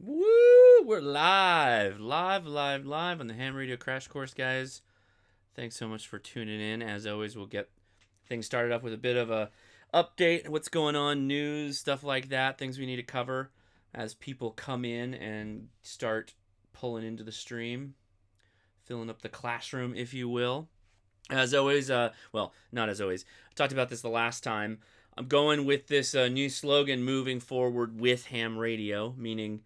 Woo! We're live on the Ham Radio Crash Course, guys. Thanks so much for tuning in. As always, we'll get things started up with a bit of a update, what's going on, news, stuff like that, things we need to cover as people come in and start pulling into the stream, filling up the classroom, if you will. As always, well, not as always. I talked about this the last time. I'm going with this new slogan, moving forward with ham radio, meaning,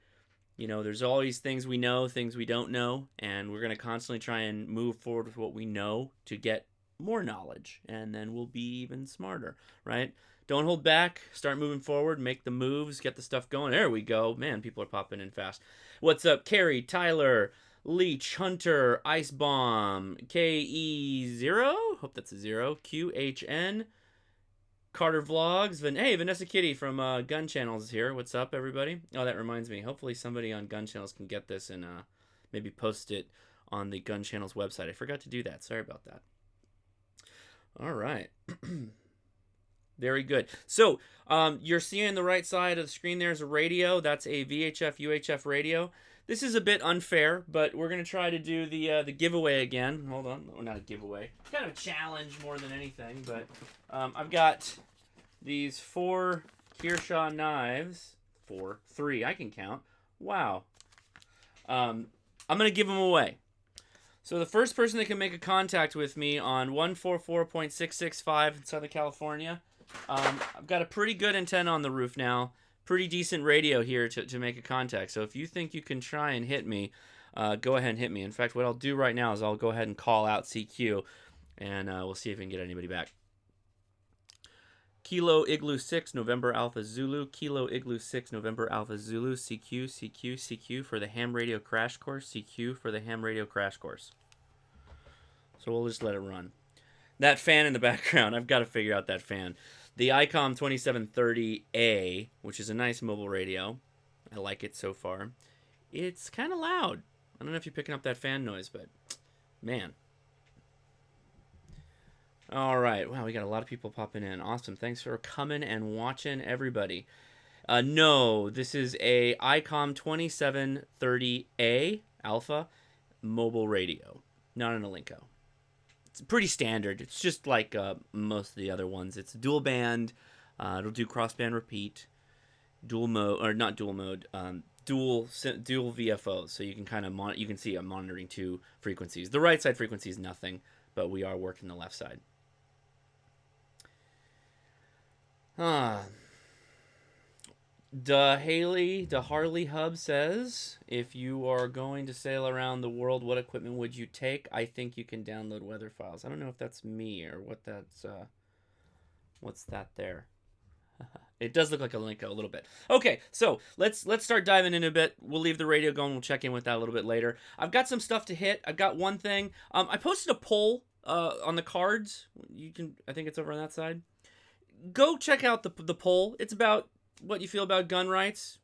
you know, there's always things we know, things we don't know, and we're going to constantly try and move forward with what we know to get more knowledge, and then we'll be even smarter, right? Don't hold back. Start moving forward. Make the moves. Get the stuff going. There we go. Man, people are popping in fast. What's up, Carrie, Tyler, Leech, Hunter, Ice Bomb, KE0? Hope that's a 0. QHN. Carter Vlogs. Hey, Vanessa Kitty from Gun Channels is here. What's up, everybody? Oh, that reminds me. Hopefully somebody on Gun Channels can get this and maybe post it on the Gun Channels website. I forgot to do that. Sorry about that. All right. Very good. So you're seeing the right side of the screen there is a radio. That's a VHF, UHF radio. This is a bit unfair, but we're going to try to do the giveaway again. Hold on. Oh, not a giveaway. It's kind of a challenge more than anything, but I've got these 4 Kershaw knives. 3, I can count. Wow. I'm going to give them away. So the first person that can make a contact with me on 144.665 in Southern California, I've got a pretty good antenna on the roof now. Pretty decent radio here to make a contact. So if you think you can try and hit me, go ahead and hit me. In fact, what I'll do right now is I'll go ahead and call out CQ, and we'll see if we can get anybody back. Kilo Igloo 6, November Alpha Zulu. Kilo Igloo 6, November Alpha Zulu. CQ, CQ, CQ for the Ham Radio Crash Course. CQ for the Ham Radio Crash Course. So we'll just let it run. That fan in the background, I've got to figure out that fan. The ICOM 2730A, which is a nice mobile radio. I like it so far. It's kind of loud. I don't know if you're picking up that fan noise, but man. All right. Wow, we got a lot of people popping in. Awesome. Thanks for coming and watching, everybody. No, this is a ICOM 2730A Alpha mobile radio, not an Alinco. It's pretty standard. It's just like most of the other ones. It's dual band. It'll do crossband repeat, dual mode, or not dual mode, dual VFOs. So you can kind of you can see I'm monitoring 2 frequencies. The right side frequency is nothing, but we are working the left side. The Harley Hub says, if you are going to sail around the world, what equipment would you take? I think you can download weather files. I don't know if that's me or what that's, what's that there? It does look like a link a little bit. Okay, so let's start diving in a bit. We'll leave the radio going. We'll check in with that a little bit later. I've got some stuff to hit. I've got one thing. I posted a poll on the cards. You can, I think it's over on that side. Go check out the poll. It's about what you feel about gun rights,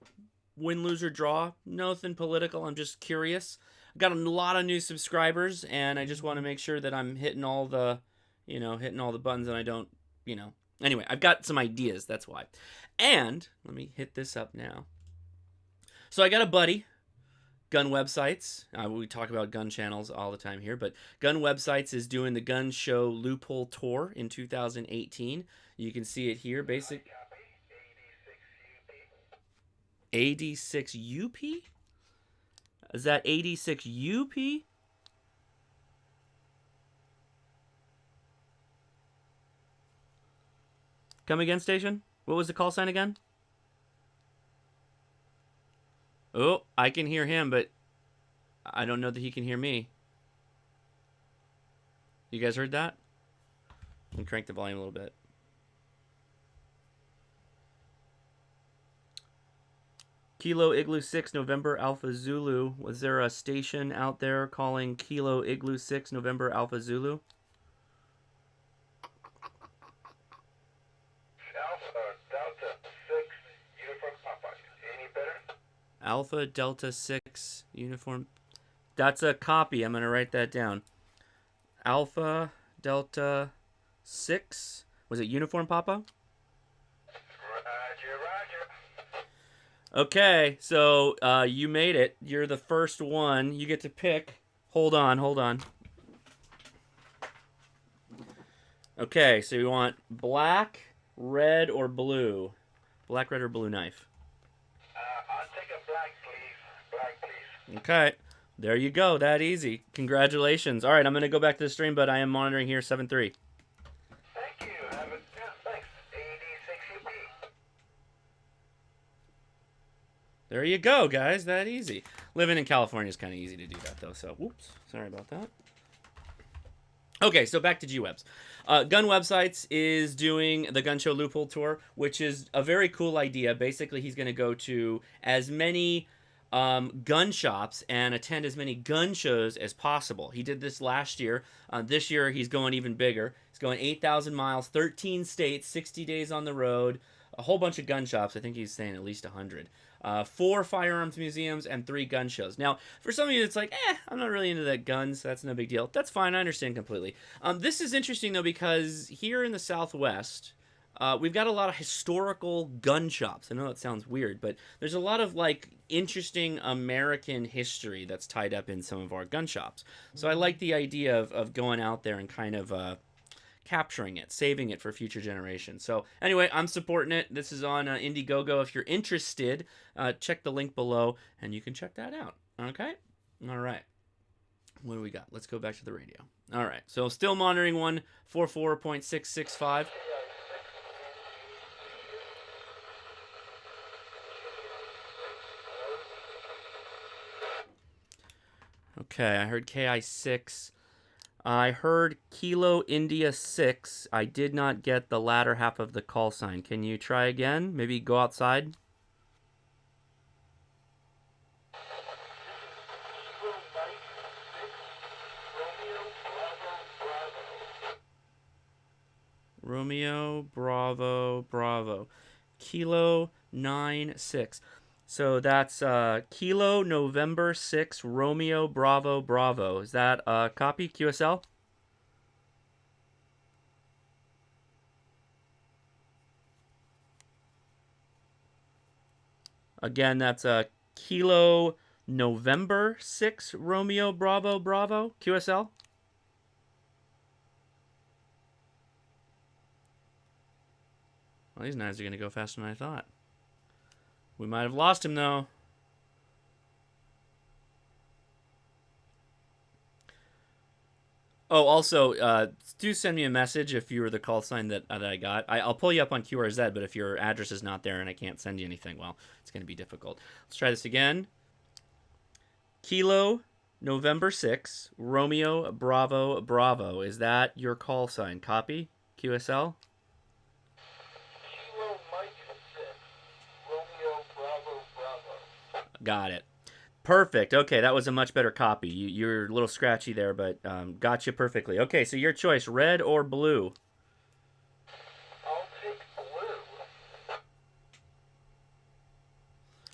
win, lose, or draw. Nothing political. I'm just curious. I've got a lot of new subscribers, and I just want to make sure that I'm hitting all the, hitting all the buttons, and I don't, Anyway, I've got some ideas. That's why. And let me hit this up now. So I got a buddy, Gun Websites. We talk about gun channels all the time here, but Gun Websites is doing the Gun Show Loophole Tour in 2018. You can see it here, basic. 86UP? Is that 86UP? Come again, station? What was the call sign again? Oh, I can hear him, but I don't know that he can hear me. You guys heard that? Let me crank the volume a little bit. Kilo Igloo 6, November Alpha Zulu. Was there a station out there calling Kilo Igloo 6, November Alpha Zulu? Alpha Delta 6 uniform. That's a copy. I'm going to write that down. Alpha Delta 6. Was it uniform, Papa? Roger, roger. Okay, so you made it. You're the first one. You get to pick. Hold on, hold on. Okay, so you want black, red, or blue? Black, red, or blue knife? I'll take a black, please. Black, please. Okay, there you go. That easy. Congratulations. All right, I'm going to go back to the stream, but I am monitoring here 7-3. Thank you. Have a thanks. 86UP. There you go, guys. That easy. Living in California is kind of easy to do that, though. So, whoops. Sorry about that. Okay, so back to G-Webs. Gun Websites is doing the Gun Show Loophole Tour, which is a very cool idea. Basically, he's going to go to as many gun shops and attend as many gun shows as possible. He did this last year. This year, he's going even bigger. He's going 8,000 miles, 13 states, 60 days on the road, a whole bunch of gun shops. I think he's saying at least 100. 4 firearms museums, and 3 gun shows. Now, for some of you, it's like, I'm not really into that guns. That's no big deal. That's fine. I understand completely. This is interesting, though, because here in the Southwest, we've got a lot of historical gun shops. I know that sounds weird, but there's a lot of, like, interesting American history that's tied up in some of our gun shops. So I like the idea of going out there and kind of capturing it, saving it for future generations. So anyway, I'm supporting it. This is on Indiegogo. If you're interested, check the link below and you can check that out. Okay? All right. What do we got? Let's go back to the radio. All right. So still monitoring 144.665. Okay, I heard KI6. I heard Kilo India 6. I did not get the latter half of the call sign. Can you try again? Maybe go outside? Romeo, Bravo, Bravo. Kilo 9-6. So that's Kilo November 6 Romeo Bravo Bravo. Is that a copy? QSL? Again, that's Kilo November 6 Romeo Bravo Bravo. QSL? Well, these knives are going to go faster than I thought. We might have lost him, though. Oh, also, do send me a message if you were the call sign that I got. I'll pull you up on QRZ, but if your address is not there and I can't send you anything, well, it's going to be difficult. Let's try this again. Kilo November 6, Romeo Bravo Bravo. Is that your call sign? Copy? QSL? Kilo Mike 6. Romeo Bravo Bravo. Got it. Perfect. Okay, that was a much better copy. You're a little scratchy there, but got you perfectly. Okay, so your choice, red or blue? I'll take blue.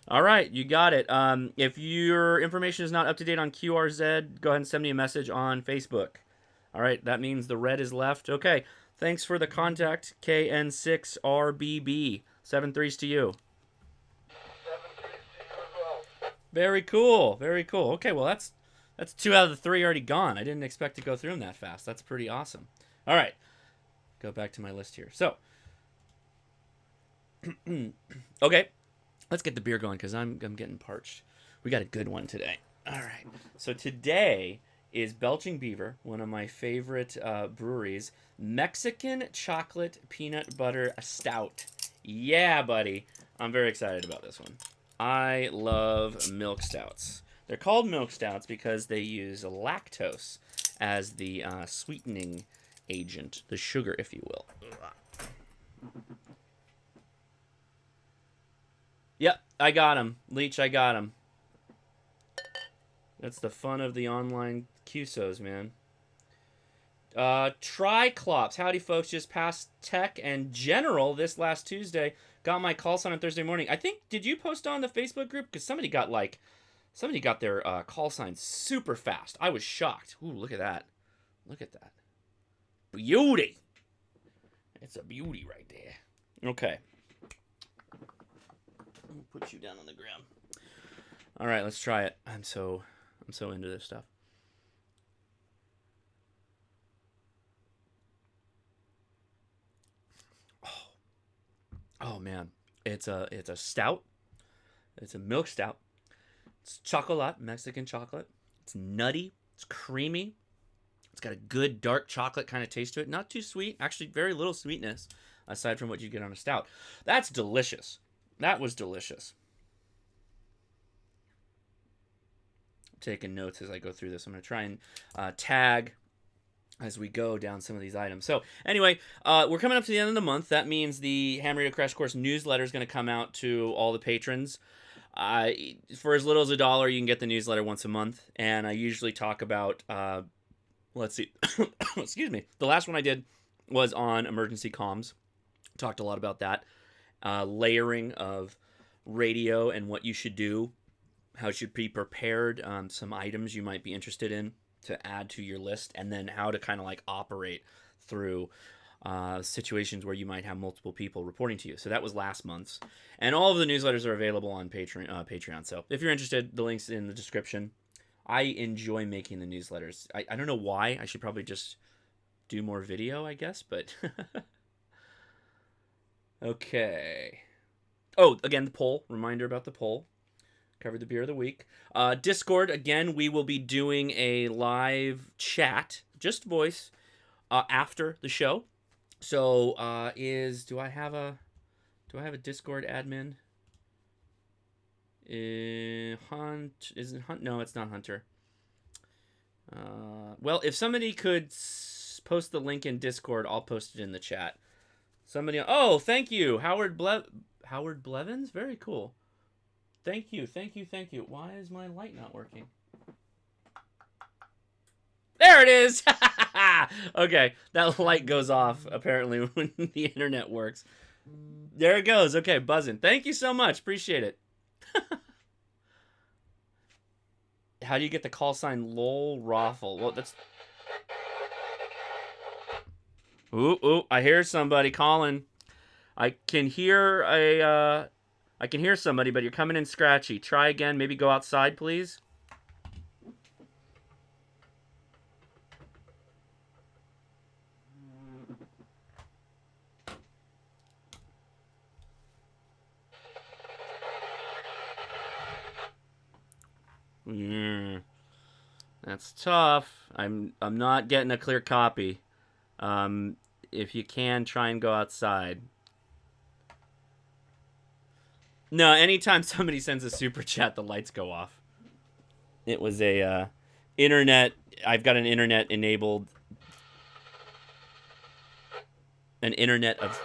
All right, you got it. If your information is not up to date on QRZ, go ahead and send me a message on Facebook. All right, that means the red is left. Okay, thanks for the contact, KN6RBB. 7-3s to you. Very cool. Very cool. Okay, well, that's 2 out of the 3 already gone. I didn't expect to go through them that fast. That's pretty awesome. All right. Go back to my list here. So, okay. Let's get the beer going because I'm getting parched. We got a good one today. All right. So today is Belching Beaver, one of my favorite breweries. Mexican chocolate peanut butter stout. Yeah, buddy. I'm very excited about this one. I love milk stouts. They're called milk stouts because they use lactose as the sweetening agent, the sugar, if you will. Yep, I got him. Leech, I got him. That's the fun of the online QSOs, man. Triclops. Howdy, folks. Just passed Tech and General this last Tuesday. Got my call sign on Thursday morning. I think, did you post on the Facebook group? Because somebody got their call sign super fast. I was shocked. Ooh, look at that. Look at that. Beauty. It's a beauty right there. Okay. put you down on the ground. All right, let's try it. I'm so into this stuff. Oh man, it's a stout. It's a milk stout. It's chocolate, Mexican chocolate. It's nutty. It's creamy. It's got a good dark chocolate kind of taste to it. Not too sweet. Actually, very little sweetness aside from what you get on a stout. That's delicious. That was delicious. I'm taking notes as I go through this. I'm going to try and tag as we go down some of these items. So anyway, we're coming up to the end of the month. That means the Ham Radio Crash Course newsletter is going to come out to all the patrons. For as little as $1, you can get the newsletter once a month. And I usually talk about... let's see. Excuse me. The last one I did was on emergency comms. Talked a lot about that. Layering of radio and what you should do. How you should be prepared. Some items you might be interested in to add to your list. And then how to kind of like operate through situations where you might have multiple people reporting to you. So that was last month's. And all of the newsletters are available on Patreon. So if you're interested, the link's in the description. I enjoy making the newsletters. I don't know why. I should probably just do more video, I guess, but... Okay. Oh, again, the poll. Reminder about the poll. Covered the beer of the week. Discord, again, we will be doing a live chat, just voice, after the show. So, do I have a Discord admin? Hunt, isn't Hunt? No, it's not Hunter. Well, if somebody could post the link in Discord, I'll post it in the chat. Somebody, oh, thank you, Howard Blevins, very cool. Thank you. Why is my light not working? There it is. Okay, that light goes off apparently when the internet works. There it goes. Okay, buzzing. Thank you so much. Appreciate it. How do you get the call sign lol raffle? Well, that's... Ooh, I hear somebody calling. I can hear somebody, but you're coming in scratchy. Try again. Maybe go outside, please. Yeah, that's tough. I'm not getting a clear copy. If you can, try and go outside. No, anytime somebody sends a super chat, the lights go off. It was a internet. I've got an internet enabled. An internet of...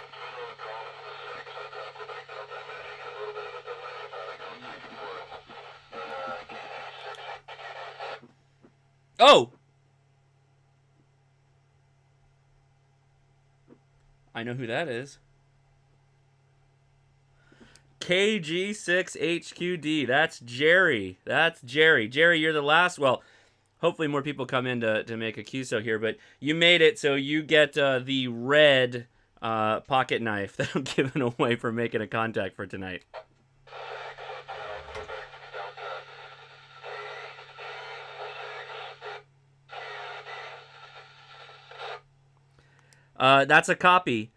Oh! I know who that is. KG6HQD. That's Jerry. Jerry, you're the last. Well, hopefully more people come in to make a QSO here, but you made it, so you get the red pocket knife that I'm giving away for making a contact for tonight. That's a copy.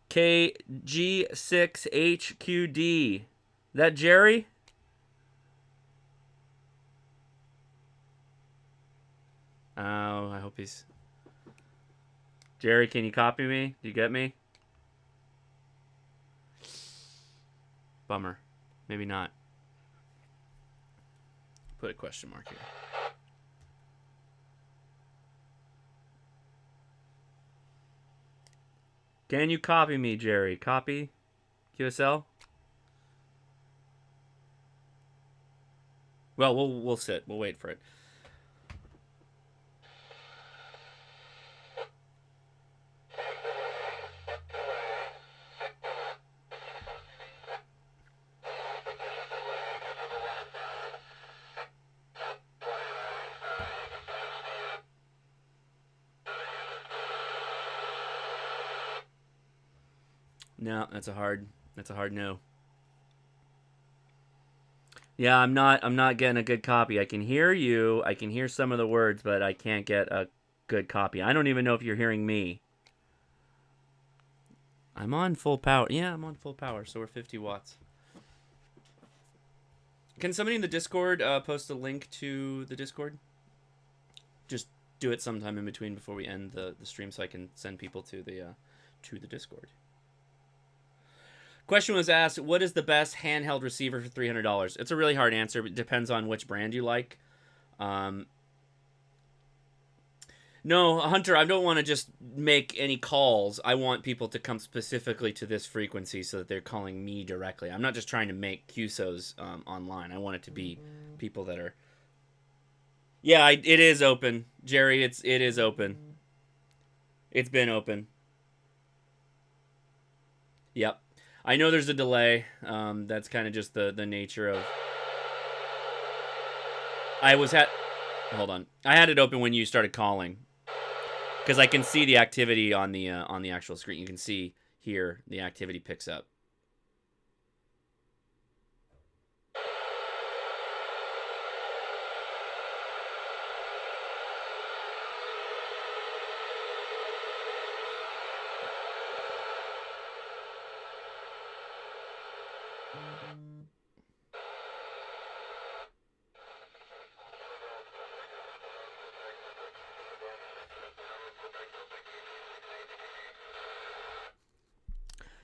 KG6HQD. That Jerry? Oh, I hope he's... Jerry, can you copy me? Do you get me? Bummer. Maybe not. Put a question mark here. Can you copy me, Jerry? Copy? QSL? Well, we'll sit. We'll wait for it. No, that's a hard no. Yeah, I'm not getting a good copy. I can hear you. I can hear some of the words, but I can't get a good copy. I don't even know if you're hearing me. I'm on full power. Yeah, I'm on full power, so we're 50 watts. Can somebody in the Discord post a link to the Discord? Just do it sometime in between before we end the stream so I can send people to the Discord. Question was asked, what is the best handheld receiver for $300? It's a really hard answer. It depends on which brand you like. No, Hunter, I don't want to just make any calls. I want people to come specifically to this frequency so that they're calling me directly. I'm not just trying to make QSOs online. I want it to be people that are... Yeah, it is open. Jerry, it is open. It's been open. Yep. I know there's a delay. That's kind of just the nature of... Hold on. I had it open when you started calling. Because I can see the activity on the actual screen. You can see here the activity picks up.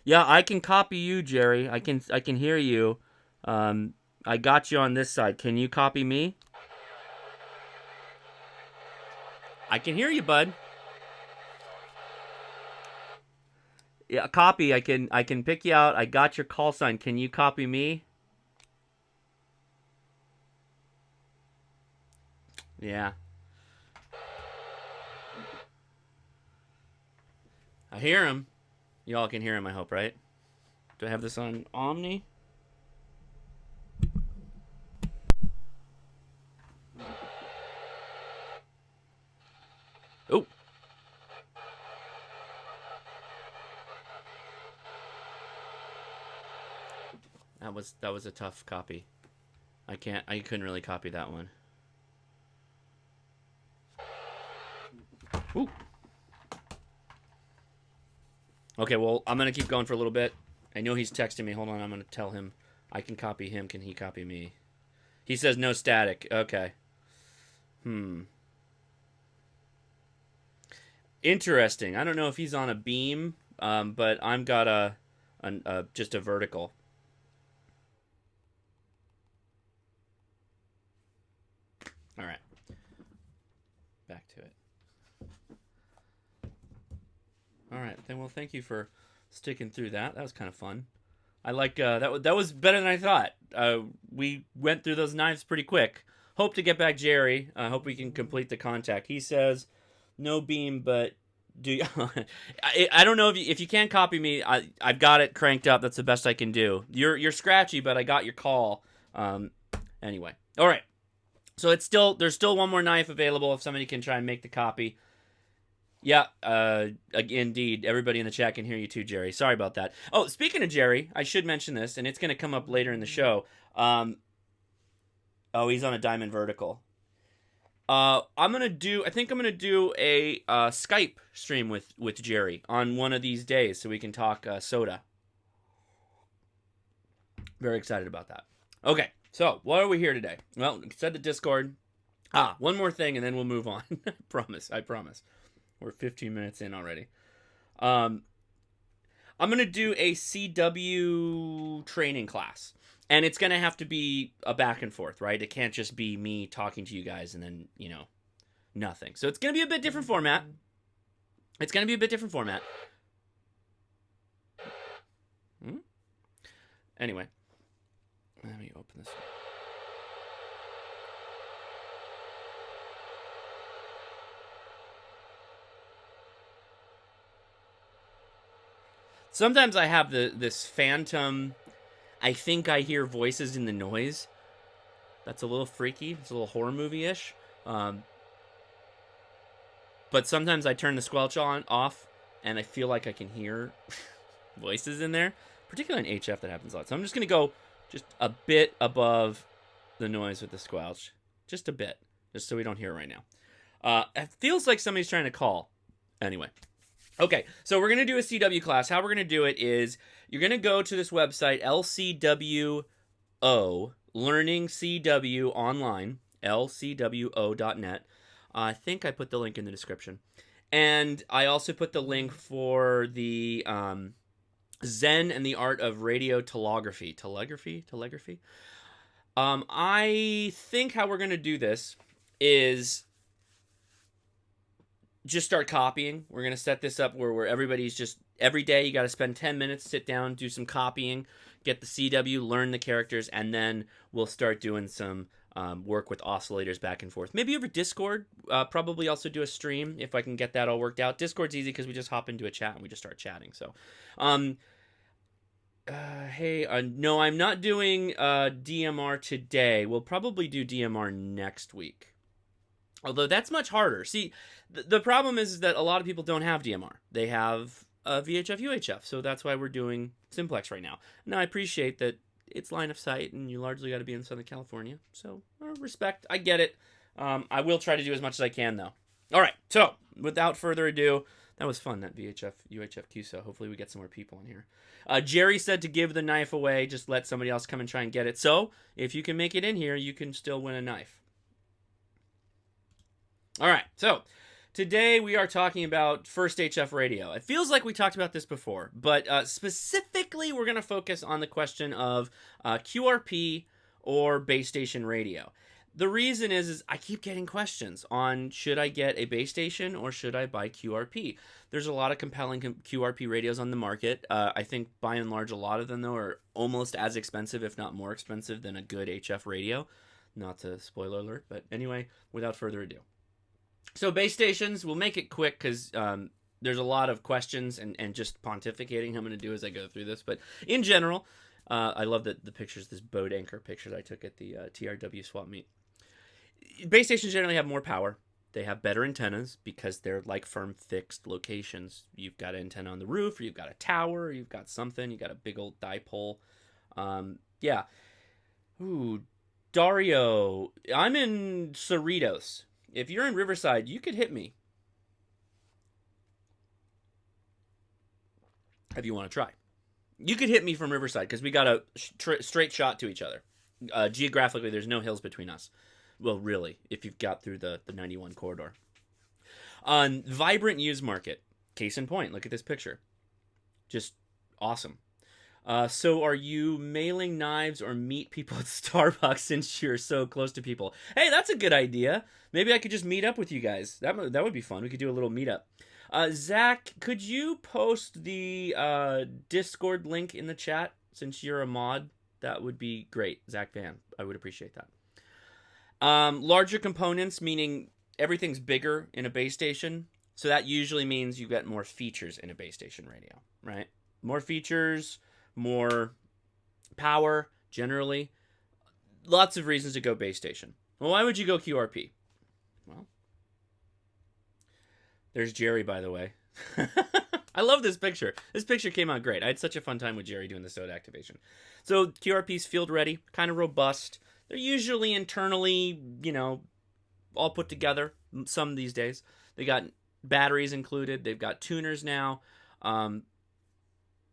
Yeah, I can copy you, Jerry. I can hear you. I got you on this side. Can you copy me? I can hear you, bud. Yeah, copy. I can pick you out. I got your call sign. Can you copy me? Yeah. I hear him. You all can hear him, I hope, right? Do I have this on Omni? Oh. That was a tough copy. I couldn't really copy that one. Ooh. Okay, well, I'm going to keep going for a little bit. I know he's texting me. Hold on, I'm going to tell him I can copy him. Can he copy me? He says no static. Okay. Interesting. I don't know if he's on a beam, but I'm got just a vertical. All right. Back to it. All right. Then, well, thank you for sticking through that. That was kind of fun. I like that was better than I thought. We went through those knives pretty quick. Hope to get back Jerry. I hope we can complete the contact. He says no beam, but do you... I don't know if you can't copy me. I've got it cranked up. That's the best I can do. You're scratchy, but I got your call. Anyway, all right. So there's still one more knife available if somebody can try and make the copy. Yeah, indeed. Everybody in the chat can hear you too, Jerry. Sorry about that. Oh, speaking of Jerry, I should mention this, and it's going to come up later in the show. Oh, he's on a diamond vertical. I think I'm gonna do a Skype stream with Jerry on one of these days, so we can talk SOTA. Very excited about that. Okay, so what are we here today? Well, said the Discord. One more thing, and then we'll move on. I promise. We're 15 minutes in already. I'm going to do a CW training class. And it's going to have to be a back and forth, right? It can't just be me talking to you guys and then, nothing. So it's going to be a bit different format. Anyway. Let me open this. Sometimes I have this phantom, I think I hear voices in the noise. That's a little freaky. It's a little horror movie-ish. But sometimes I turn the squelch off, and I feel like I can hear voices in there. Particularly in HF, that happens a lot. So I'm just going to go just a bit above the noise with the squelch. Just a bit. Just so we don't hear it right now. It feels like somebody's trying to call. Anyway. Okay, so we're going to do a CW class. How we're going to do it is you're going to go to this website, LCWO, Learning CW Online, lcwo.net. I think I put the link in the description. And I also put the link for the Zen and the Art of Radio Telegraphy. Telegraphy? I think how we're going to do this is just start copying. We're going to set this up where everybody's just, every day you got to spend 10 minutes, sit down, do some copying, get the CW, learn the characters, and then we'll start doing some work with oscillators back and forth. Maybe over Discord, probably also do a stream if I can get that all worked out. Discord's easy because we just hop into a chat and we just start chatting. So, hey, no, I'm not doing DMR today. We'll probably do DMR next week. Although that's much harder. See, the problem is that a lot of people don't have DMR. They have VHF, UHF. So that's why we're doing Simplex right now. Now, I appreciate that it's line of sight and you largely got to be in Southern California. So, respect. I get it. I will try to do as much as I can, though. All right. So, without further ado, that was fun, that VHF, UHF QSO. Hopefully we get some more people in here. Jerry said to give the knife away. Just let somebody else come and try and get it. So, if you can make it in here, you can still win a knife. All right, so today we are talking about first HF radio. It feels like we talked about this before, but specifically we're going to focus on the question of QRP or base station radio. The reason is I keep getting questions on should I get a base station or should I buy QRP? There's a lot of compelling QRP radios on the market. I think by and large a lot of them, though, are almost as expensive, if not more expensive, than a good HF radio. Not to spoiler alert, but anyway, without further ado. So base stations, we'll make it quick because there's a lot of questions and just pontificating I'm going to do as I go through this. But in general, I love the pictures, this boat anchor pictures I took at the TRW swap meet. Base stations generally have more power. They have better antennas because they're like firm fixed locations. You've got an antenna on the roof, or you've got a tower, or you've got something. You've got a big old dipole. Yeah. Ooh, Dario. I'm in Cerritos. If you're in Riverside, you could hit me. If you want to try. You could hit me from Riverside because we got a straight shot to each other. Geographically, there's no hills between us. Well, really, if you've got through the 91 corridor. Vibrant used market. Case in point, look at this picture. Just awesome. So are you mailing knives or meet people at Starbucks since you're so close to people? Hey, that's a good idea. Maybe I could just meet up with you guys. That would be fun. We could do a little meetup. Zach, could you post the Discord link in the chat since you're a mod? That would be great. Zach Van. I would appreciate that. Larger components, meaning everything's bigger in a base station. So that usually means you get more features in a base station radio, right? More features, more power, generally. Lots of reasons to go base station. Well, why would you go QRP? Well, there's Jerry, by the way. I love this picture. This picture came out great. I had such a fun time with Jerry doing the SOTA activation. So QRP's field ready, kind of robust. They're usually internally, all put together, some these days. They got batteries included. They've got tuners now.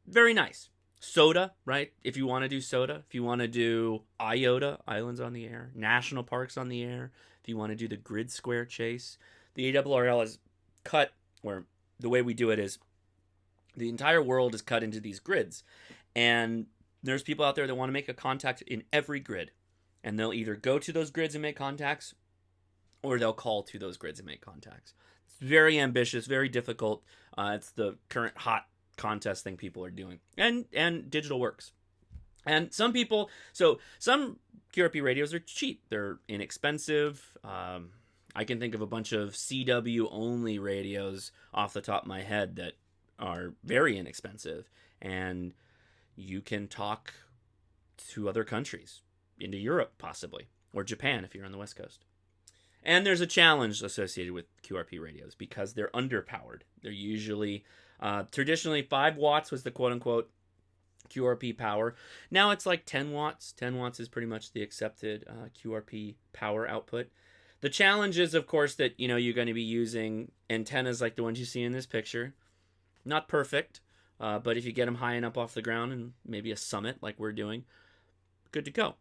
Very nice. SOTA, right? If you want to do SOTA, if you want to do IOTA, Islands on the Air, National Parks on the Air, if you want to do the grid square chase, the ARRL is cut, or the way we do it is the entire world is cut into these grids. And there's people out there that want to make a contact in every grid. And they'll either go to those grids and make contacts, or they'll call to those grids and make contacts. It's very ambitious, very difficult. It's the current hot contest thing people are doing. And digital works. And some QRP radios are cheap. They're inexpensive. I can think of a bunch of CW only radios off the top of my head that are very inexpensive. And you can talk to other countries, into Europe possibly, or Japan if you're on the West Coast. And there's a challenge associated with QRP radios because they're underpowered. They're usually, traditionally 5 watts was the quote-unquote QRP power. Now it's like 10 watts. 10 watts is pretty much the accepted QRP power output. The challenge is, of course, that you're going to be using antennas like the ones you see in this picture. Not perfect, but if you get them high enough off the ground and maybe a summit like we're doing, good to go.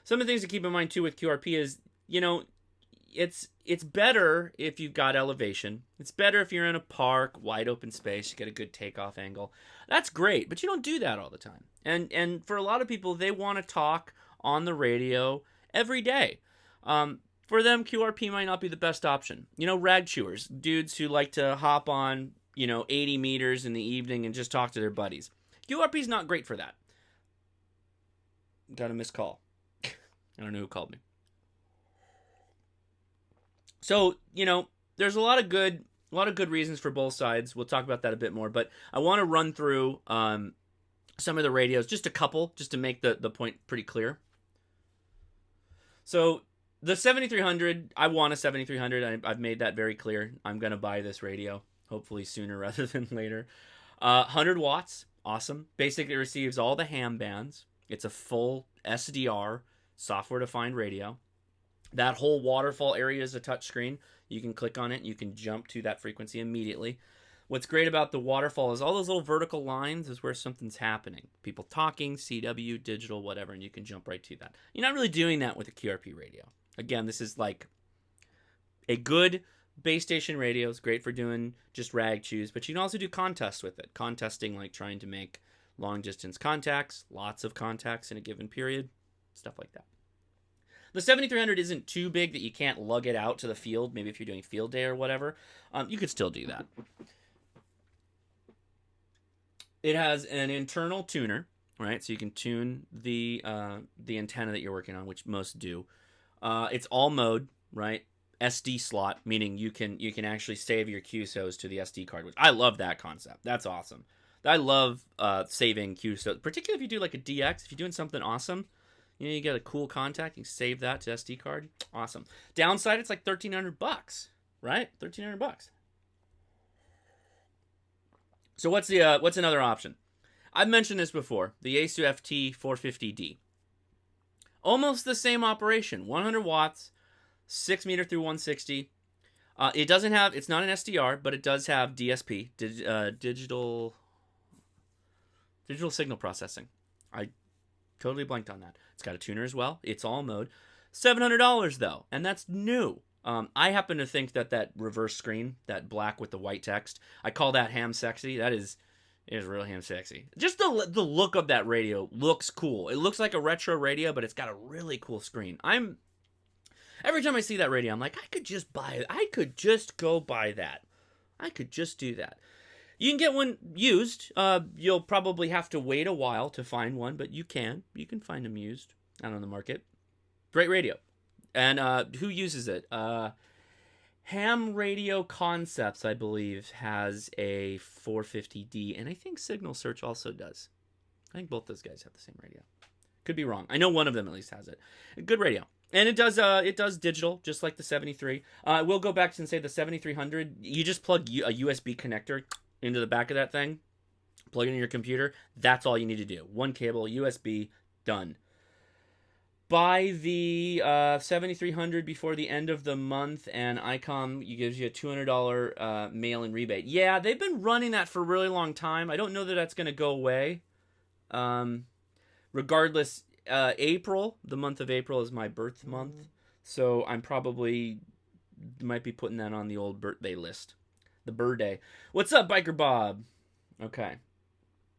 Some of the things to keep in mind too with QRP is, it's better if you've got elevation. It's better if you're in a park, wide open space, you get a good takeoff angle. That's great, but you don't do that all the time. And for a lot of people, they want to talk on the radio every day. For them, QRP might not be the best option. Rag chewers, dudes who like to hop on, 80 meters in the evening and just talk to their buddies. QRP is not great for that. Got a missed call. I don't know who called me. So, there's a lot of good reasons for both sides. We'll talk about that a bit more, but I want to run through some of the radios, just a couple, just to make the point pretty clear. So, the 7300, I want a 7300. I've made that very clear. I'm going to buy this radio, hopefully sooner rather than later. 100 watts, awesome. Basically receives all the ham bands. It's a full SDR, software-defined radio. That whole waterfall area is a touchscreen. You can click on it and you can jump to that frequency immediately. What's great about the waterfall is all those little vertical lines is where something's happening. People talking, CW, digital, whatever, and you can jump right to that. You're not really doing that with a QRP radio. Again, this is like a good base station radio. It's great for doing just rag chews, but you can also do contests with it. Contesting, like trying to make long distance contacts, lots of contacts in a given period, stuff like that. The 7300 isn't too big that you can't lug it out to the field. Maybe if you're doing field day or whatever, you could still do that. It has an internal tuner, right? So you can tune the antenna that you're working on, which most do. It's all mode, right? SD slot, meaning you can actually save your QSOs to the SD card, which I love that concept. That's awesome. I love saving QSOs, particularly if you do like a DX. If you're doing something awesome, you get a cool contact, you can save that to SD card. Awesome. Downside, it's like $1,300, right? $1,300. So what's another option? I've mentioned this before. The ASU FT 450D. Almost the same operation. 100 watts, 6 meter through 160. It's not an SDR, but it does have DSP, digital signal processing. I totally blanked on that. It's got a tuner as well. It's all mode. $700 though, and that's new. I happen to think that reverse screen, that black with the white text, I call that ham sexy. It is real ham sexy. Just the look of that radio looks cool. It looks like a retro radio, but it's got a really cool screen. Every time I see that radio, I'm like, I could just buy it. I could just go buy that. I could just do that. You can get one used. You'll probably have to wait a while to find one, but you can find them used out on the market. Great radio. And who uses it? Ham Radio Concepts, I believe, has a 450D, and I think Signal Search also does. I think both those guys have the same radio. Could be wrong. I know one of them at least has it. Good radio. And it does digital, just like the 73. I will go back and say the 7300, you just plug a USB connector into the back of that thing, plug it in your computer. That's all you need to do. One cable, USB, done. Buy the 7300 before the end of the month, and ICOM gives you a $200 mail-in rebate. Yeah, they've been running that for a really long time. I don't know that that's going to go away. Regardless, April, the month of April is my birth month, so I'm probably might be putting that on the old birthday list. The birthday. What's up, Biker Bob? Okay.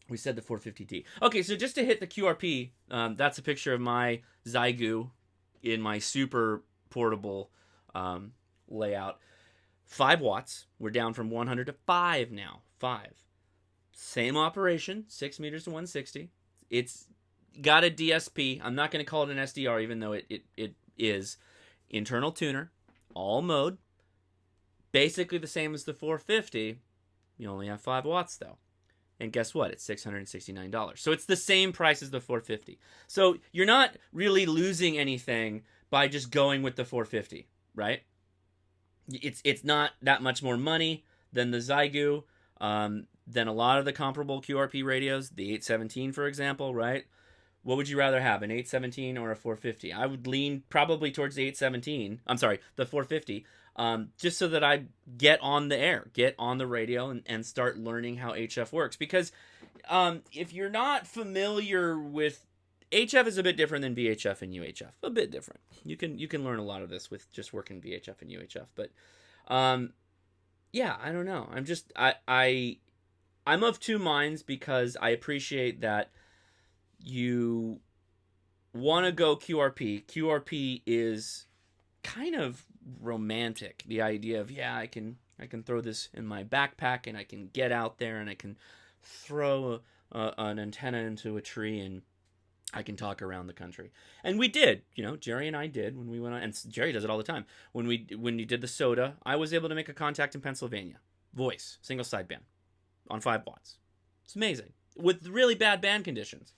We said the 450D. Okay, so just to hit the QRP, that's a picture of my Zygu in my super portable layout. 5 watts. We're down from 100 to 5 now. 5. Same operation, 6 meters to 160. It's got a DSP. I'm not going to call it an SDR, even though it is. Internal tuner, all mode. Basically the same as the 450. You only have 5 watts, though. And guess what? It's $669. So it's the same price as the 450. So you're not really losing anything by just going with the 450, right? It's not that much more money than the Zygu. than a lot of the comparable QRP radios, the 817, for example, right? What would you rather have, an 817 or a 450? I would lean probably towards the 817. I'm sorry, the 450, just so that I get on the air, get on the radio, and start learning how HF works. Because if you're not familiar with HF, is a bit different than VHF and UHF. A bit different. You can learn a lot of this with just working VHF and UHF. But yeah, I don't know. I'm of two minds, because I appreciate that you want to go QRP. QRP is kind of romantic. The idea of, yeah, I can throw this in my backpack and I can get out there and I can throw an antenna into a tree and I can talk around the country. And we did, Jerry and I did when we went on, and Jerry does it all the time. When you did the SOTA, I was able to make a contact in Pennsylvania. Voice, single sideband, on 5 watts. It's amazing. With really bad band conditions.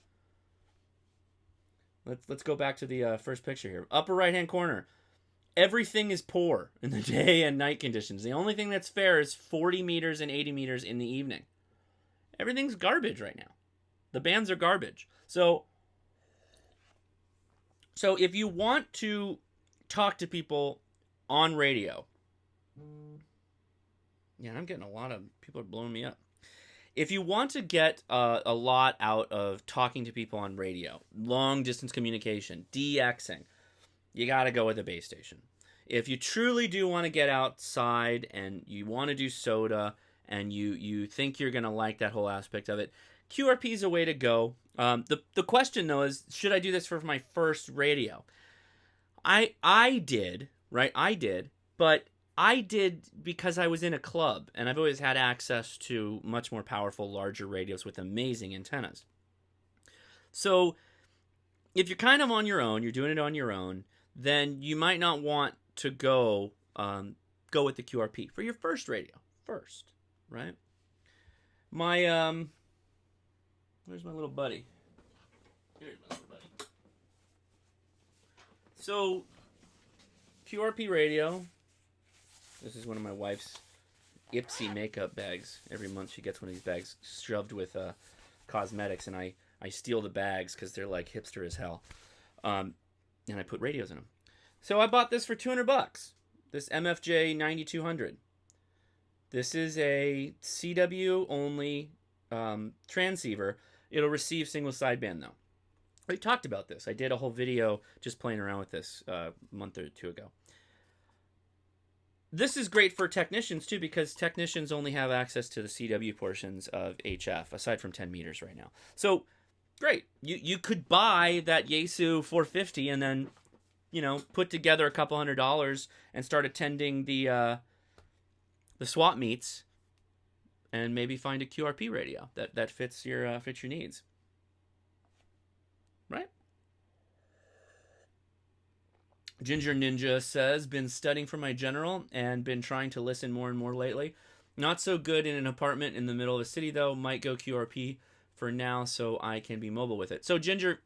Let's go back to the first picture here. Upper right-hand corner. Everything is poor in the day and night conditions. The only thing that's fair is 40 meters and 80 meters in the evening. Everything's garbage right now. The bands are garbage. So if you want to talk to people on radio, yeah, I'm getting a lot of people are blowing me up. If you want to get a lot out of talking to people on radio, long distance communication, DXing, you got to go with a base station. If you truly do want to get outside and you want to do SOTA and you think you're going to like that whole aspect of it, QRP is a way to go. The question, though, is, should I do this for my first radio? I did, right? I did, but I did because I was in a club, and I've always had access to much more powerful, larger radios with amazing antennas. So if you're kind of on your own, you're doing it on your own, then you might not want to go with the QRP for your first radio first, right? My where's my little buddy? Here's my little buddy. So QRP radio. This is one of my wife's Ipsy makeup bags. Every month she gets one of these bags shoved with cosmetics, and I steal the bags because they're like hipster as hell. And I put radios in them. So I bought this for $200. This MFJ 9200. This is a CW only transceiver. It'll receive single sideband though. We talked about this. I did a whole video just playing around with this a month or two ago. This is great for technicians, too, because technicians only have access to the CW portions of HF, aside from 10 meters right now. So, great. You could buy that Yaesu 450 and then, put together a couple $100 and start attending the swap meets and maybe find a QRP radio that fits your needs. Right? Ginger Ninja says, been studying for my general and been trying to listen more and more lately. Not so good in an apartment in the middle of a city, though. Might go QRP for now so I can be mobile with it. So, Ginger,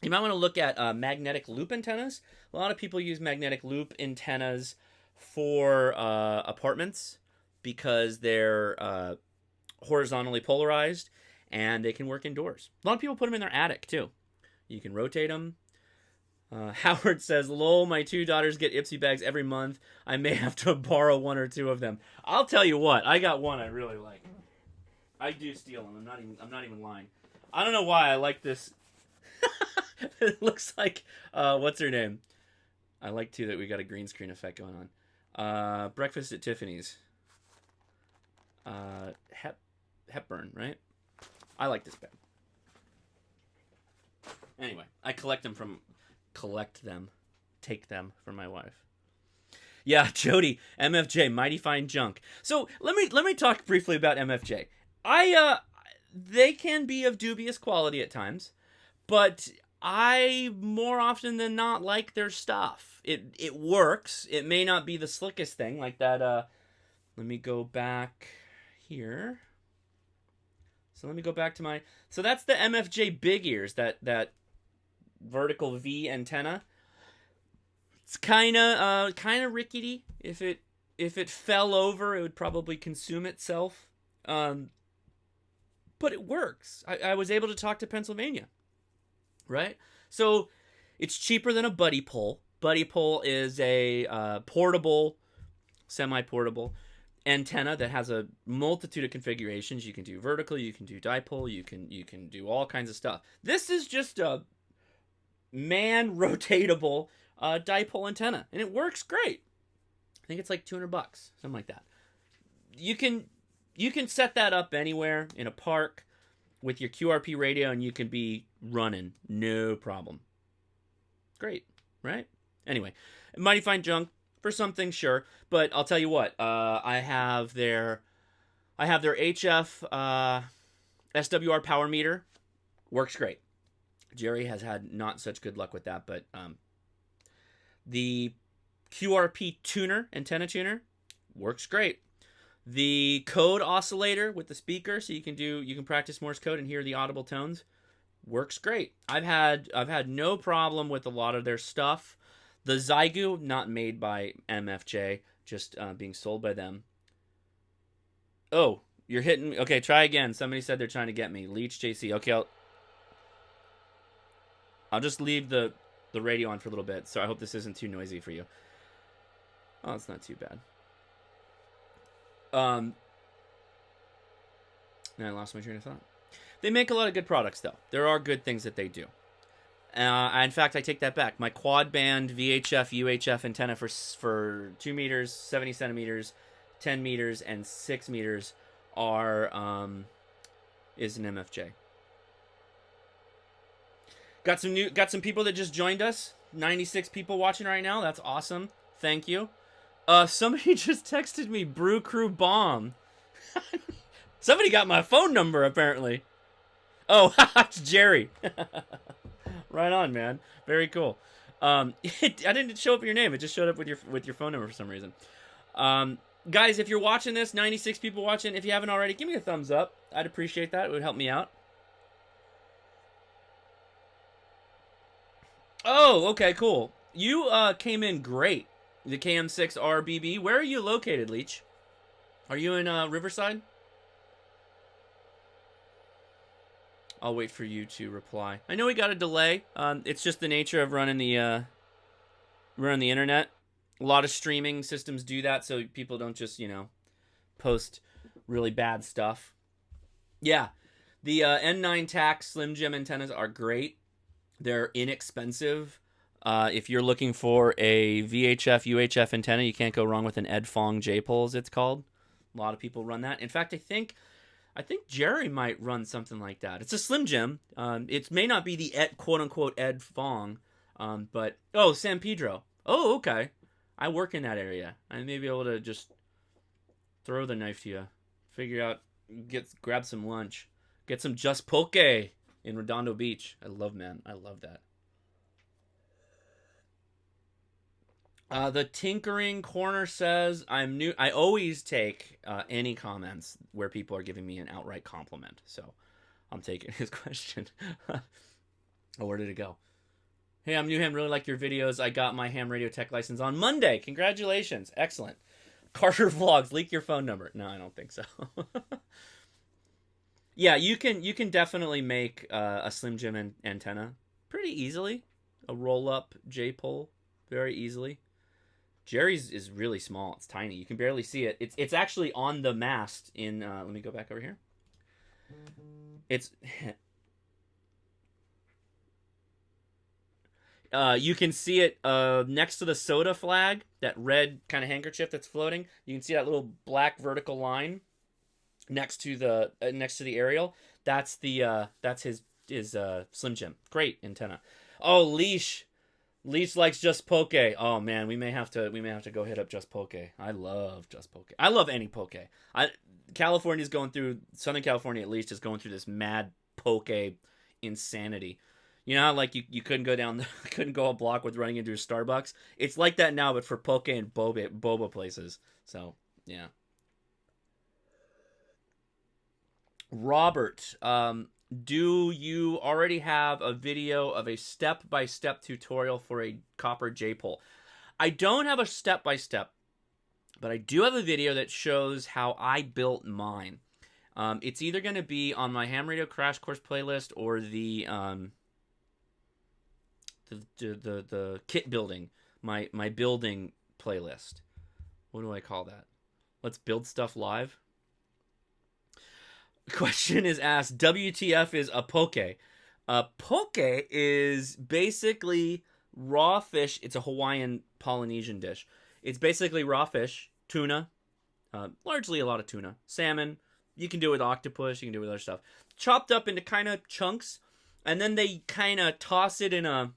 you might want to look at magnetic loop antennas. A lot of people use magnetic loop antennas for apartments because they're horizontally polarized and they can work indoors. A lot of people put them in their attic, too. You can rotate them. Howard says, lol, my 2 daughters get Ipsy bags every month. I may have to borrow 1 or 2 of them. I'll tell you what, I got one I really like. I do steal them. I'm not even lying. I don't know why I like this. It looks like what's her name? I like too that we got a green screen effect going on. Breakfast at Tiffany's. Hepburn, right? I like this bag. Anyway, I take them from my wife. Yeah, Jody, MFJ, mighty fine junk. So let me talk briefly about MFJ. They can be of dubious quality at times, but I more often than not like their stuff. It works. It may not be the slickest thing like that. Let me go back here. So let me go back to so that's the MFJ big ears, that vertical V antenna. It's kind of rickety. If it fell over, it would probably consume itself. but it works. I was able to talk to Pennsylvania, right? So it's cheaper than a buddy pole. Buddy pole is a portable, semi-portable antenna that has a multitude of configurations. You can do vertical, you can do dipole, you can do all kinds of stuff. This is just a man rotatable dipole antenna, and it works great. I think it's like $200, something like that. You can set that up anywhere in a park with your QRP radio, and you can be running no problem. Great, right? Anyway, mighty fine junk for some things, sure, but I'll tell you what. I have their HF SWR power meter. Works great. Jerry has had not such good luck with that, but the QRP tuner, antenna tuner, works great. The code oscillator with the speaker, so you can practice Morse code and hear the audible tones, works great. I've had no problem with a lot of their stuff. The Zygu, not made by MFJ, just being sold by them. Oh, you're hitting me. Okay, try again. Somebody said they're trying to get me. Leech JC. Okay, I'll just leave the radio on for a little bit, so I hope this isn't too noisy for you. Oh, it's not too bad. And I lost my train of thought. They make a lot of good products, though. There are good things that they do. In fact, I take that back. My quad band VHF, UHF antenna for 2 meters, 70 centimeters, 10 meters, and 6 meters is an MFJ. Got some people that just joined us. 96 people watching right now. That's awesome. Thank you. Somebody just texted me Brew Crew Bomb. Somebody got my phone number apparently. Oh, it's Jerry. Right on, man. Very cool. I didn't show up your name. It just showed up with your phone number for some reason. Guys, if you're watching this, 96 people watching, if you haven't already, give me a thumbs up. I'd appreciate that. It would help me out. Oh, okay, cool. You came in great. The KM6RBB. Where are you located, Leech? Are you in Riverside? I'll wait for you to reply. I know we got a delay. It's just the nature of running the internet. A lot of streaming systems do that, so people don't just post really bad stuff. Yeah, the N9 TAC Slim Jim antennas are great. They're inexpensive. If you're looking for a VHF, UHF antenna, you can't go wrong with an Ed Fong J-pole, as it's called. A lot of people run that. In fact, I think Jerry might run something like that. It's a Slim Jim. It may not be the quote-unquote Ed Fong, but... Oh, San Pedro. Oh, okay. I work in that area. I may be able to just throw the knife to you. Figure out... Grab some lunch. Get some Just Poke in Redondo Beach. I love that. The Tinkering Corner says, I'm new. I always take any comments where people are giving me an outright compliment. So I'm taking his question. Oh, where did it go? Hey, I'm Newham. Really like your videos. I got my ham radio tech license on Monday. Congratulations. Excellent. Carter Vlogs. Leak your phone number. No, I don't think so. Yeah, you can definitely make a Slim Jim antenna pretty easily. A roll-up J-pole very easily. Jerry's is really small. It's tiny. You can barely see it. It's actually on the mast in... let me go back over here. It's... you can see it next to the SOTA flag, that red kind of handkerchief that's floating. You can see that little black vertical line next to the aerial. That's his Slim Jim. Great antenna. Oh, Leash likes Just Poke. Oh man, we may have to go hit up Just Poke. I love Just Poke. I love any Poke. Southern California at least is going through this mad Poke insanity. You know how like you couldn't go a block with running into a Starbucks? It's like that now, but for Poke and boba places. So yeah. Robert, do you already have a video of a step-by-step tutorial for a copper J-pole? I don't have a step-by-step, but I do have a video that shows how I built mine. It's either going to be on my ham radio crash course playlist or the kit building, my building playlist. What do I call that? Let's build stuff live. Question is asked, WTF is a poke? A poke is basically raw fish. It's a Hawaiian Polynesian dish. It's basically raw fish, tuna, largely a lot of tuna, salmon. You can do it with octopus. You can do it with other stuff. Chopped up into kind of chunks, and then they kind of toss it in a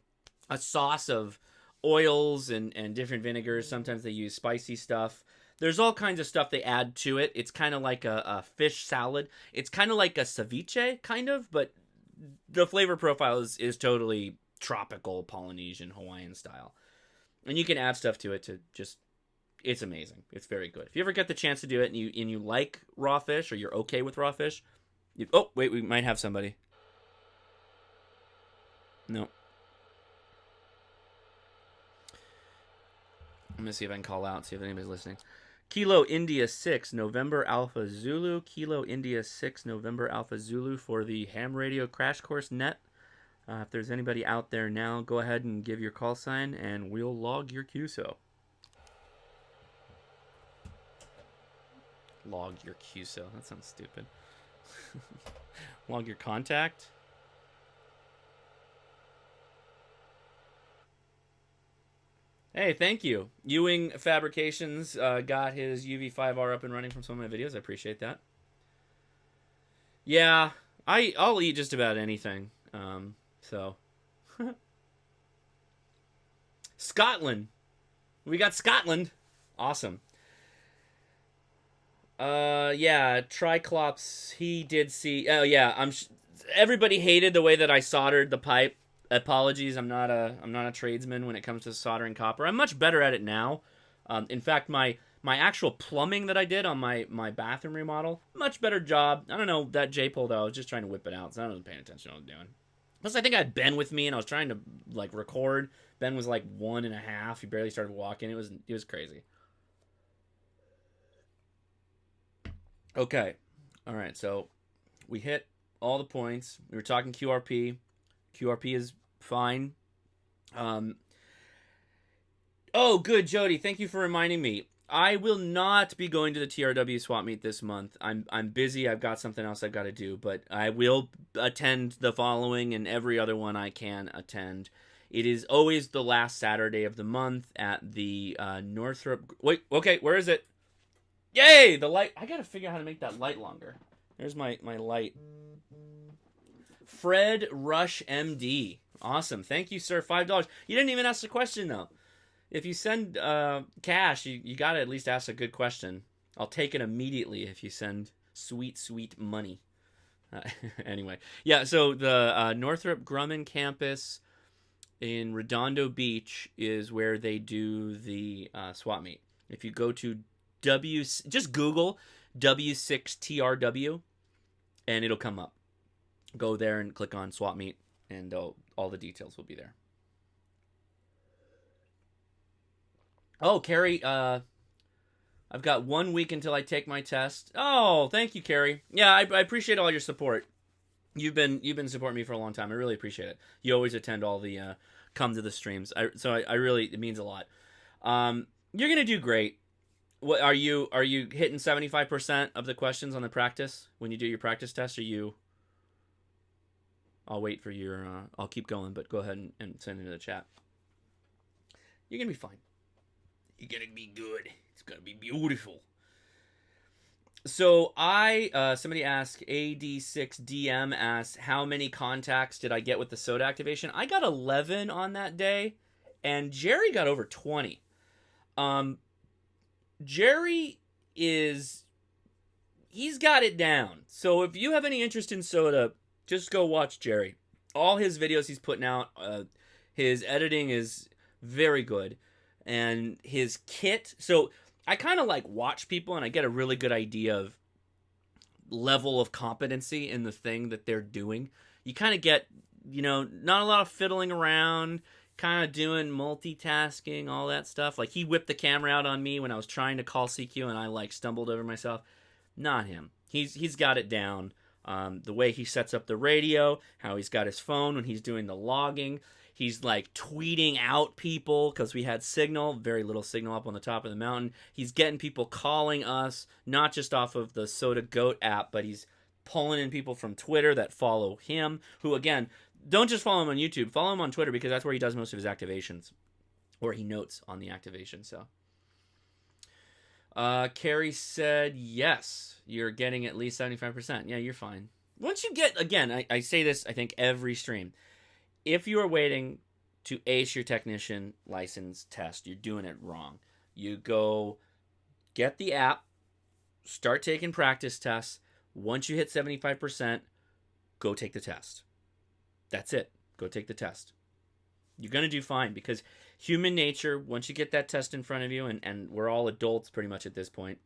sauce of oils and different vinegars. Sometimes they use spicy stuff. There's all kinds of stuff they add to it. It's kind of like a fish salad. It's kind of like a ceviche, kind of, but the flavor profile is totally tropical Polynesian Hawaiian style. And you can add stuff to it to just, it's amazing. It's very good. If you ever get the chance to do it and you like raw fish, or you're okay with raw fish, oh, wait, we might have somebody. No. I'm going to see if I can call out, see if anybody's listening. Kilo India 6, November Alpha Zulu. Kilo India 6, November Alpha Zulu for the Ham Radio Crash Course Net. If there's anybody out there now, go ahead and give your call sign, and we'll log your QSO. Log your QSO. That sounds stupid. Log your contact. Hey, thank you. Ewing Fabrications got his UV5R up and running from some of my videos. I appreciate that. Yeah, I'll eat just about anything. So Scotland. We got Scotland. Awesome. Yeah, Triclops, he did see. Oh yeah, everybody hated the way that I soldered the pipe. Apologies, I'm not a tradesman when it comes to soldering copper. I'm much better at it now. In fact, my actual plumbing that I did on my bathroom remodel, much better job. I don't know, that J pulled out. I was just trying to whip it out, so I wasn't paying attention to what I was doing. Plus, I think I had Ben with me, and I was trying to like record. Ben was like 1.5. He barely started walking. It was crazy. Okay, all right. So we hit all the points. We were talking QRP. QRP is fine. Oh, good, Jody. Thank you for reminding me. I will not be going to the TRW swap meet this month. I'm busy. I've got something else I've got to do, but I will attend the following and every other one I can attend. It is always the last Saturday of the month at the Northrop. Wait, okay, where is it? Yay, the light. I got to figure out how to make that light longer. There's my light. Fred Rush MD. Awesome. Thank you, sir. $5. You didn't even ask the question, though. If you send cash, you got to at least ask a good question. I'll take it immediately if you send sweet, sweet money. Anyway. Yeah, so the Northrop Grumman campus in Redondo Beach is where they do the swap meet. If you go to just Google W6TRW, and it'll come up. Go there and click on swap meet, and all the details will be there. Oh, Carrie, I've got 1 week until I take my test. Oh, thank you, Carrie. Yeah, I appreciate all your support. You've been supporting me for a long time. I really appreciate it. You always attend all the come to the streams. So I really, it means a lot. You're gonna do great. What are you hitting 75% of the questions on the practice when you do your practice test? Are you? I'll wait for your. I'll keep going, but go ahead and send it in the chat. You're gonna be fine. You're gonna be good. It's gonna be beautiful. So somebody asked, AD6DM asked, how many contacts did I get with the SOTA activation? I got 11 on that day, and Jerry got over 20. Jerry he's got it down. So if you have any interest in SOTA, just go watch Jerry. All his videos he's putting out, his editing is very good. And his kit, so I kind of like watch people and I get a really good idea of level of competency in the thing that they're doing. You kind of get, not a lot of fiddling around, kind of doing multitasking, all that stuff. Like he whipped the camera out on me when I was trying to call CQ and I like stumbled over myself. Not him. He's got it down. The way he sets up the radio, how he's got his phone when he's doing the logging. He's like tweeting out people because we had signal, very little signal up on the top of the mountain. He's getting people calling us, not just off of the SOTA Goat app, but he's pulling in people from Twitter that follow him, who, again, don't just follow him on YouTube. Follow him on Twitter because that's where he does most of his activations, or he notes on the activation. So, Carrie said, yes, you're getting at least 75%. Yeah, you're fine. Once you get, again, I say this, I think, every stream. If you are waiting to ace your technician license test, you're doing it wrong. You go get the app, start taking practice tests. Once you hit 75%, go take the test. That's it. Go take the test. You're going to do fine because human nature, once you get that test in front of you, and we're all adults pretty much at this point,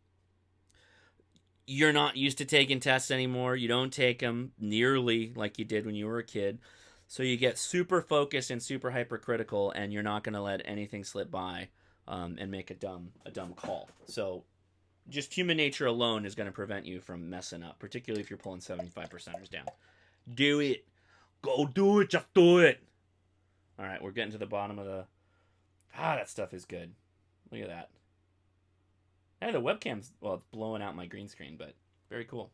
you're not used to taking tests anymore. You don't take them nearly like you did when you were a kid. So you get super focused and super hypercritical, and you're not going to let anything slip by and make a dumb call. So just human nature alone is going to prevent you from messing up, particularly if you're pulling 75%ers down. Do it. Go do it. Just do it. All right, we're getting to the bottom of the... that stuff is good. Look at that. Hey, the webcam's... Well, it's blowing out my green screen, but very cool.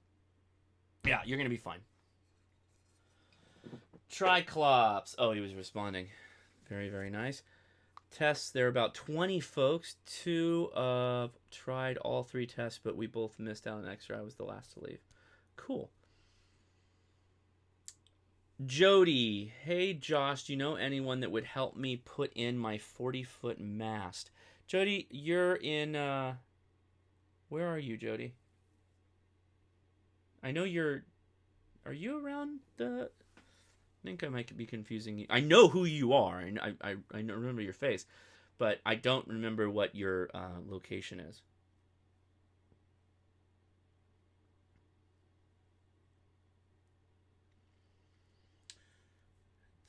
Yeah, you're going to be fine. Triclops. Oh, he was responding. Very, very nice. Tests. There are about 20 folks. 2 tried all 3 tests, but we both missed out on extra. I was the last to leave. Cool. Jody. Hey, Josh, do you know anyone that would help me put in my 40-foot mast? Jody, you're in... Where are you, Jody? I know you're... Are you around the... I think I might be confusing you. I know who you are, and I remember your face, but I don't remember what your location is.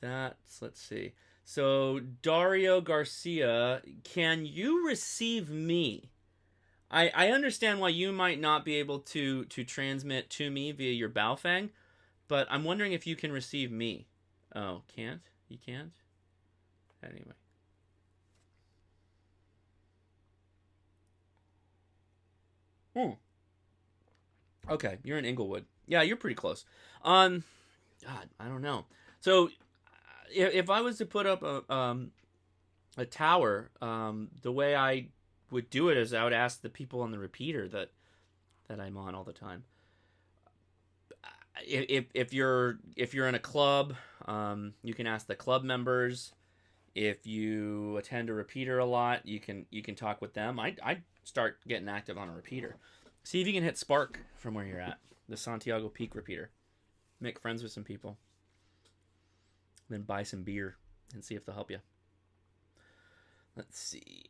Let's see. So, Dario Garcia, can you receive me? I understand why you might not be able to transmit to me via your Baofeng, but I'm wondering if you can receive me. Oh, can't? You can't? Anyway. Okay, you're in Inglewood. Yeah, you're pretty close. God, I don't know. So, if I was to put up a tower, the way I would do it is I would ask the people on the repeater that I'm on all the time. If you're in a club, you can ask the club members. If you attend a repeater a lot, you can talk with them. I'd start getting active on a repeater. See if you can hit Spark from where you're at, the Santiago Peak repeater. Make friends with some people. Then buy some beer and see if they'll help you. Let's see.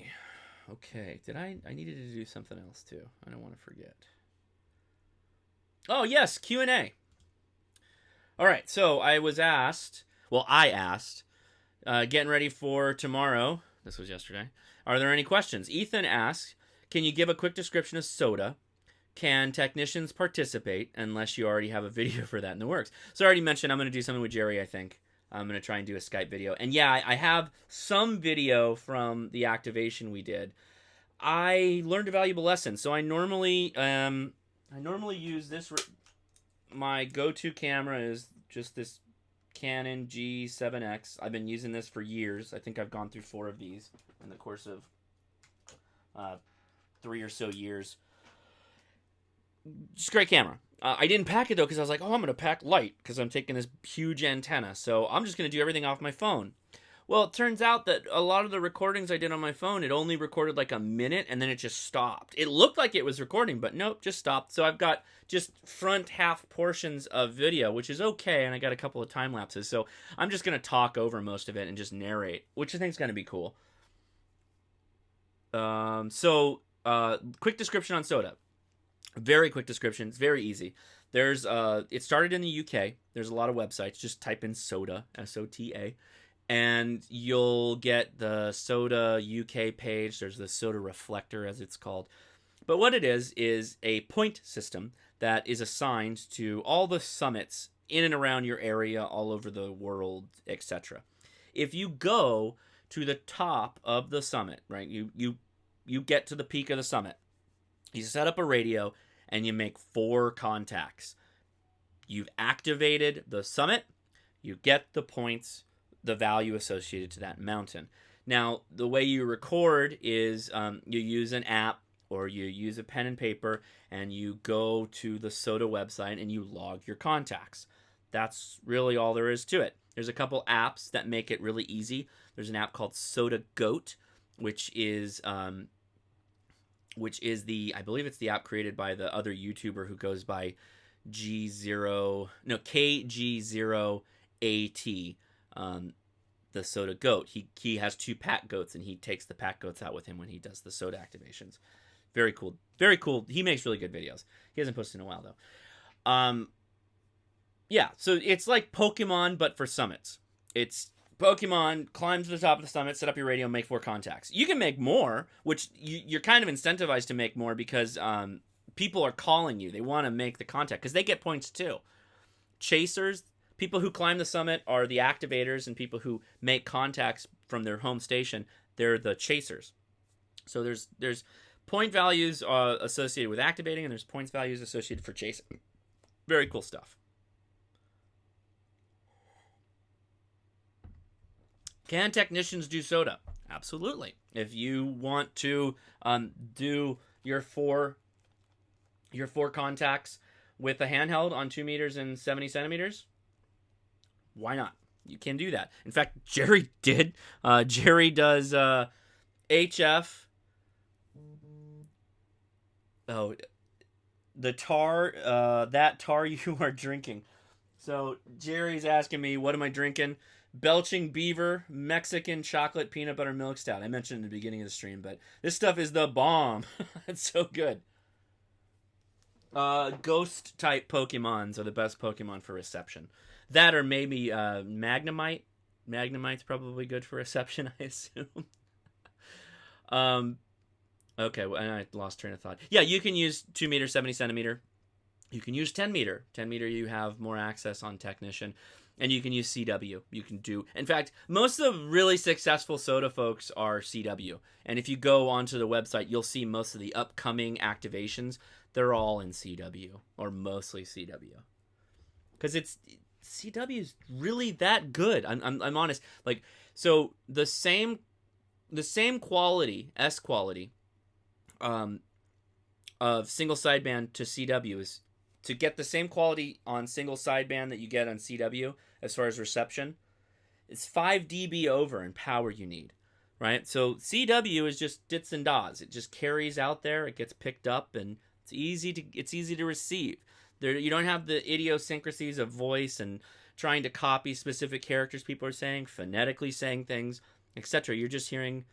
Okay, I needed to do something else too. I don't want to forget. Oh yes, Q&A. All right, so I asked, getting ready for tomorrow, this was yesterday, are there any questions? Ethan asks, can you give a quick description of SOTA? Can technicians participate unless you already have a video for that in the works? So I already mentioned I'm going to do something with Jerry, I think. I'm going to try and do a Skype video. And yeah, I have some video from the activation we did. I learned a valuable lesson. So I normally use this... My go-to camera is just this Canon G7X. I've been using this for years. I think I've gone through 4 of these in the course of 3 or so years. Just a great camera. I didn't pack it, though, because I was like, I'm going to pack light because I'm taking this huge antenna. So I'm just going to do everything off my phone. Well, it turns out that a lot of the recordings I did on my phone, it only recorded like a minute, and then it just stopped. It looked like it was recording, but nope, just stopped. So I've got just front half portions of video, which is okay, and I got a couple of time lapses. So I'm just going to talk over most of it and just narrate, which I think is going to be cool. Quick description on SOTA. Very quick description. It's very easy. It started in the UK. There's a lot of websites. Just type in SOTA, S-O-T-A. And you'll get the SOTA UK page. There's the SOTA reflector, as it's called. But what it is a point system that is assigned to all the summits in and around your area, all over the world, etc. If you go to the top of the summit, right? You get to the peak of the summit. You set up a radio and you make 4 contacts. You've activated the summit. You get the points, the value associated to that mountain. Now, the way you record is you use an app or you use a pen and paper and you go to the SOTA website and you log your contacts. That's really all there is to it. There's a couple apps that make it really easy. There's an app called SOTA Goat, which is I believe it's the app created by the other YouTuber who goes by KG0AT, the SOTA Goat. He has 2 pack goats and he takes the pack goats out with him when he does the SOTA activations. Very cool. Very cool. He makes really good videos. He hasn't posted in a while though. Yeah, so it's like Pokemon, but for summits. It's Pokemon, climb to the top of the summit, set up your radio, make 4 contacts. You can make more, which you're kind of incentivized to make more because people are calling you. They want to make the contact because they get points too. Chasers, people who climb the summit are the activators, and people who make contacts from their home station, they're the chasers. So there's point values associated with activating, and there's points values associated for chasing. Very cool stuff. Can technicians do SOTA? Absolutely. If you want to do your four contacts with a handheld on 2 meters and 70 centimeters, why not? You can do that. In fact, Jerry did. Jerry does HF. Oh, the tar, that tar you are drinking. So Jerry's asking me, what am I drinking? Belching Beaver Mexican chocolate peanut butter milk stout. I mentioned in the beginning of the stream, but this stuff is the bomb. It's so good. Ghost type Pokemons are the best Pokemon for reception. That or maybe Magnemite. Magnemite's probably good for reception, I assume. Okay, well, I lost train of thought. Yeah, you can use 2 meter, 70 centimeter. You can use 10 meter. 10 meter, you have more access on Technician. And you can use CW. You can do... In fact, most of the really successful SOTA folks are CW. And if you go onto the website, you'll see most of the upcoming activations. They're all in CW. Or mostly CW. Because CW is really that good. I'm honest. Like, so the same quality, S quality, of single sideband to CW is... To get the same quality on single sideband that you get on CW as far as reception, it's 5 dB over in power you need, right? So CW is just dits and dots. It just carries out there. It gets picked up, and it's easy to receive. There, you don't have the idiosyncrasies of voice and trying to copy specific characters people are saying, phonetically saying things, etc. You're just hearing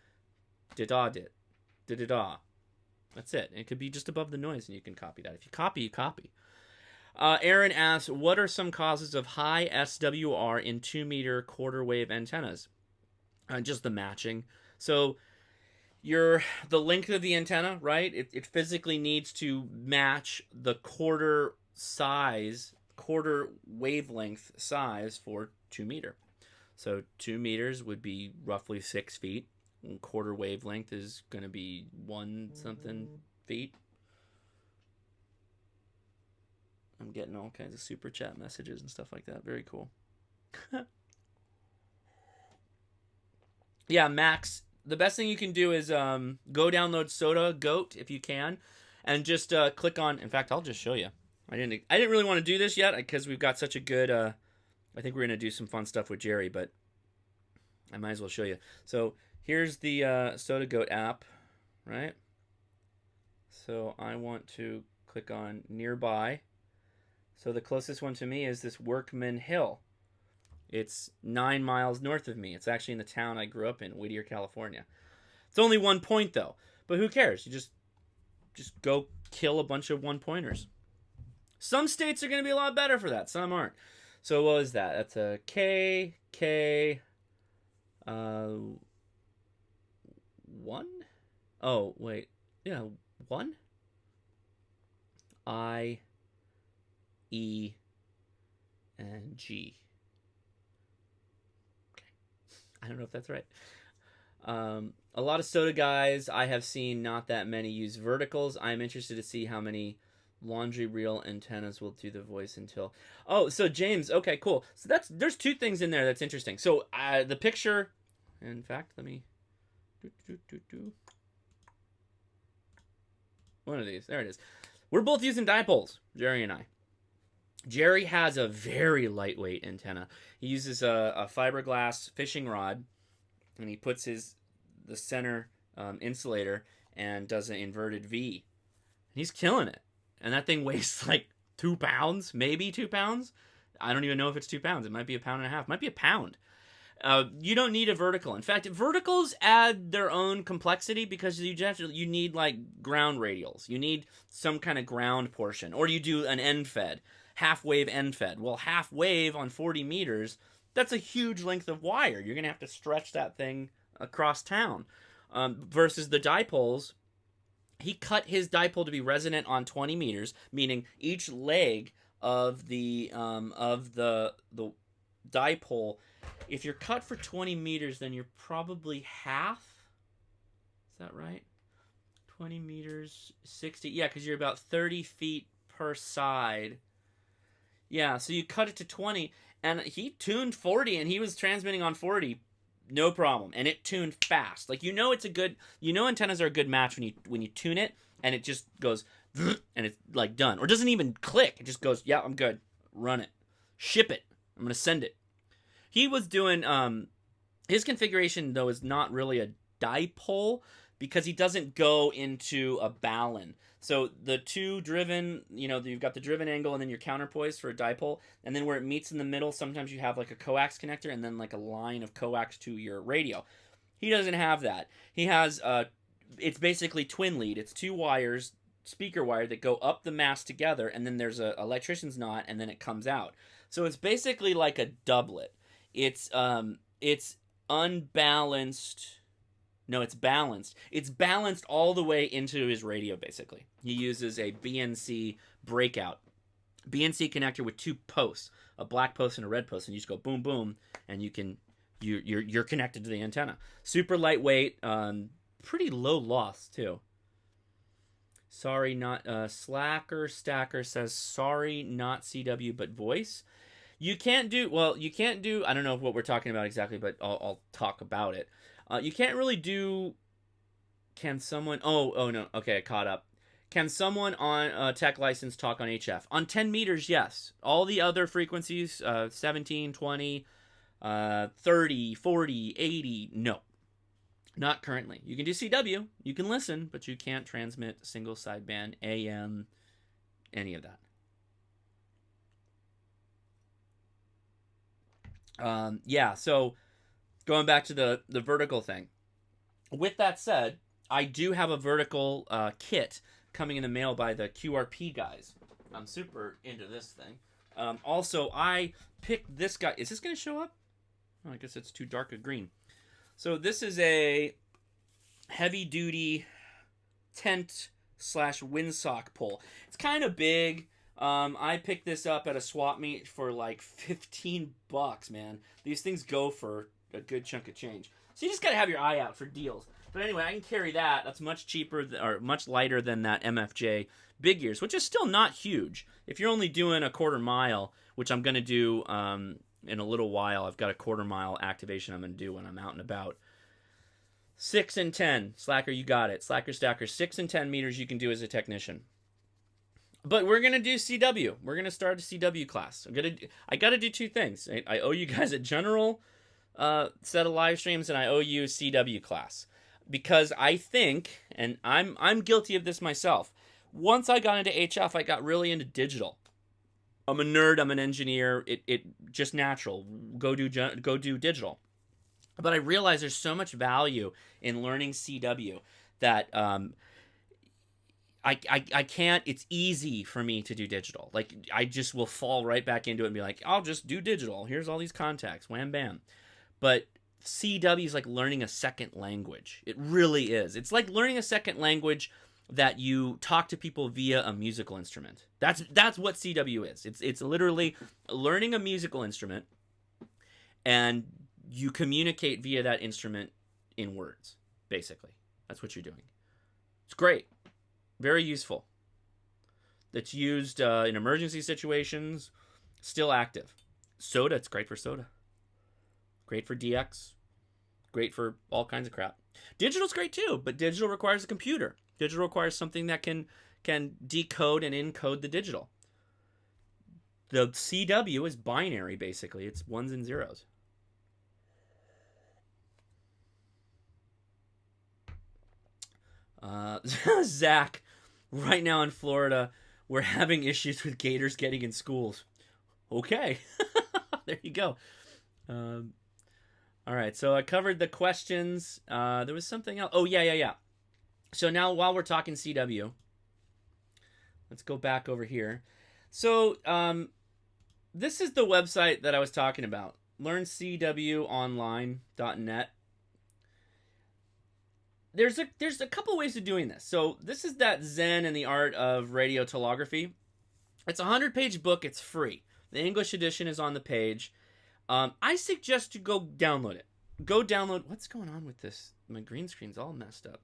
da-da-dit, da-da-da. That's it. It could be just above the noise, and you can copy that. If you copy, you copy. Aaron asks, what are some causes of high SWR in 2 meter quarter wave antennas? Just the matching. So the length of the antenna, right? It physically needs to match the quarter wavelength size for 2 meter. So 2 meters would be roughly 6 feet. And quarter wavelength is going to be 1 something feet. I'm getting all kinds of super chat messages and stuff like that. Very cool. Yeah, Max, the best thing you can do is go download SOTA Goat if you can, and just click on... In fact, I'll just show you. I didn't really want to do this yet because we've got such a good... I think we're going to do some fun stuff with Jerry, but I might as well show you. So here's the SOTA Goat app, right? So I want to click on Nearby. So the closest one to me is this Workman Hill. It's 9 miles north of me. It's actually in the town I grew up in, Whittier, California. It's only 1 point, though. But who cares? You just go kill a bunch of 1-pointers. Some states are going to be a lot better for that. Some aren't. So what is that? That's a K, 1? Oh, wait. Yeah, 1? E, and G. Okay. I don't know if that's right. A lot of SOTA guys I have seen, not that many, use verticals. I'm interested to see how many laundry reel antennas will do the voice until. Oh, so James, okay, cool. So there's two things in there that's interesting. So the picture, in fact, let me. One of these. There it is. We're both using dipoles, Jerry and I. Jerry has a very lightweight antenna. He uses a fiberglass fishing rod, and he puts the center insulator and does an inverted V. And he's killing it. And that thing weighs like 2 pounds, maybe 2 pounds. I don't even know if it's 2 pounds. It might be 1.5 pounds. It might be a pound. You don't need a vertical. In fact, verticals add their own complexity because you need like ground radials. You need some kind of ground portion. Or you do an end fed, half wave end fed. Well, half wave on 40 meters, that's a huge length of wire. You're going to have to stretch that thing across town. Versus the dipoles, he cut his dipole to be resonant on 20 meters, meaning each leg of the dipole, if you're cut for 20 meters, then you're probably half. Is that right? 20 meters, 60. Yeah, because you're about 30 feet per side. Yeah, so you cut it to 20, and he tuned 40, and he was transmitting on 40, no problem, and it tuned fast. Like, antennas are a good match when you tune it, and it just goes, and it's like done, or doesn't even click. It just goes, yeah, I'm good. Run it, ship it. I'm gonna send it. He was doing his configuration though is not really a dipole because he doesn't go into a balun. So the two driven, you've got the driven angle and then your counterpoise for a dipole, and then where it meets in the middle, sometimes you have like a coax connector and then like a line of coax to your radio. He doesn't have that. He has it's basically twin lead. It's 2 wires, speaker wire that go up the mast together, and then there's a electrician's knot, and then it comes out. So it's basically like a doublet. It's unbalanced. No, it's balanced. It's balanced all the way into his radio, basically. He uses a BNC breakout. BNC connector with 2 posts, a black post and a red post, and you just go boom, boom, and you're connected to the antenna. Super lightweight, pretty low loss, too. Sorry, not, Slacker Stacker says, sorry, not CW, but voice. You can't do, I don't know what we're talking about exactly, but I'll talk about it. You can't really do, can someone, oh no, okay, I caught up. Can someone on tech license talk on HF? On 10 meters, yes. All the other frequencies, 17, 20, 30, 40, 80, no. Not currently. You can do CW, you can listen, but you can't transmit single sideband, AM, any of that. So going back to the vertical thing. With that said, I do have a vertical kit coming in the mail by the QRP guys. I'm super into this thing. Also, I picked this guy. Is this going to show up? Oh, I guess it's too dark a green. So this is a heavy-duty tent/windsock pole. It's kind of big. I picked this up at a swap meet for like $15, man. These things go for a good chunk of change. So you just gotta have your eye out for deals. But anyway, I can carry that. That's much cheaper or much lighter than that MFJ Big Ears, which is still not huge. If you're only doing a quarter mile, which I'm gonna do in a little while, I've got a quarter mile activation I'm gonna do when I'm out and about. 6 and 10, Slacker, you got it. Slacker Stacker, 6 and 10 meters you can do as a technician. But we're going to do CW. We're going to start a CW class. I got to do 2 things. I owe you guys a general set of live streams, and I owe you a CW class. Because I think, and I'm guilty of this myself, once I got into HF, I got really into digital. I'm a nerd, I'm an engineer, it just natural. Go do digital. But I realize there's so much value in learning CW that I can't, it's easy for me to do digital. Like, I just will fall right back into it and be like, I'll just do digital. Here's all these contacts, wham, bam. But CW is like learning a second language. It really is. It's like learning a second language that you talk to people via a musical instrument. That's what CW is. It's literally learning a musical instrument, and you communicate via that instrument in words, basically. That's what you're doing. It's great. Very useful. That's used in emergency situations. Still active. SOTA, it's great for SOTA. Great for DX. Great for all kinds of crap. Digital's great too, but digital requires a computer. Digital requires something that can decode and encode the digital. The CW is binary, basically. It's ones and zeros. Zach, right now in Florida, we're having issues with gators getting in schools. Okay. There you go. All right, so I covered the questions. There was something else. Oh, yeah. So now while we're talking CW, let's go back over here. So this is the website that I was talking about, learncwonline.net. There's a couple ways of doing this. So this is that Zen and the Art of Radio Telegraphy. It's a 100-page book. It's free. The English edition is on the page. I suggest you go download it. Go download. What's going on with this? My green screen's all messed up.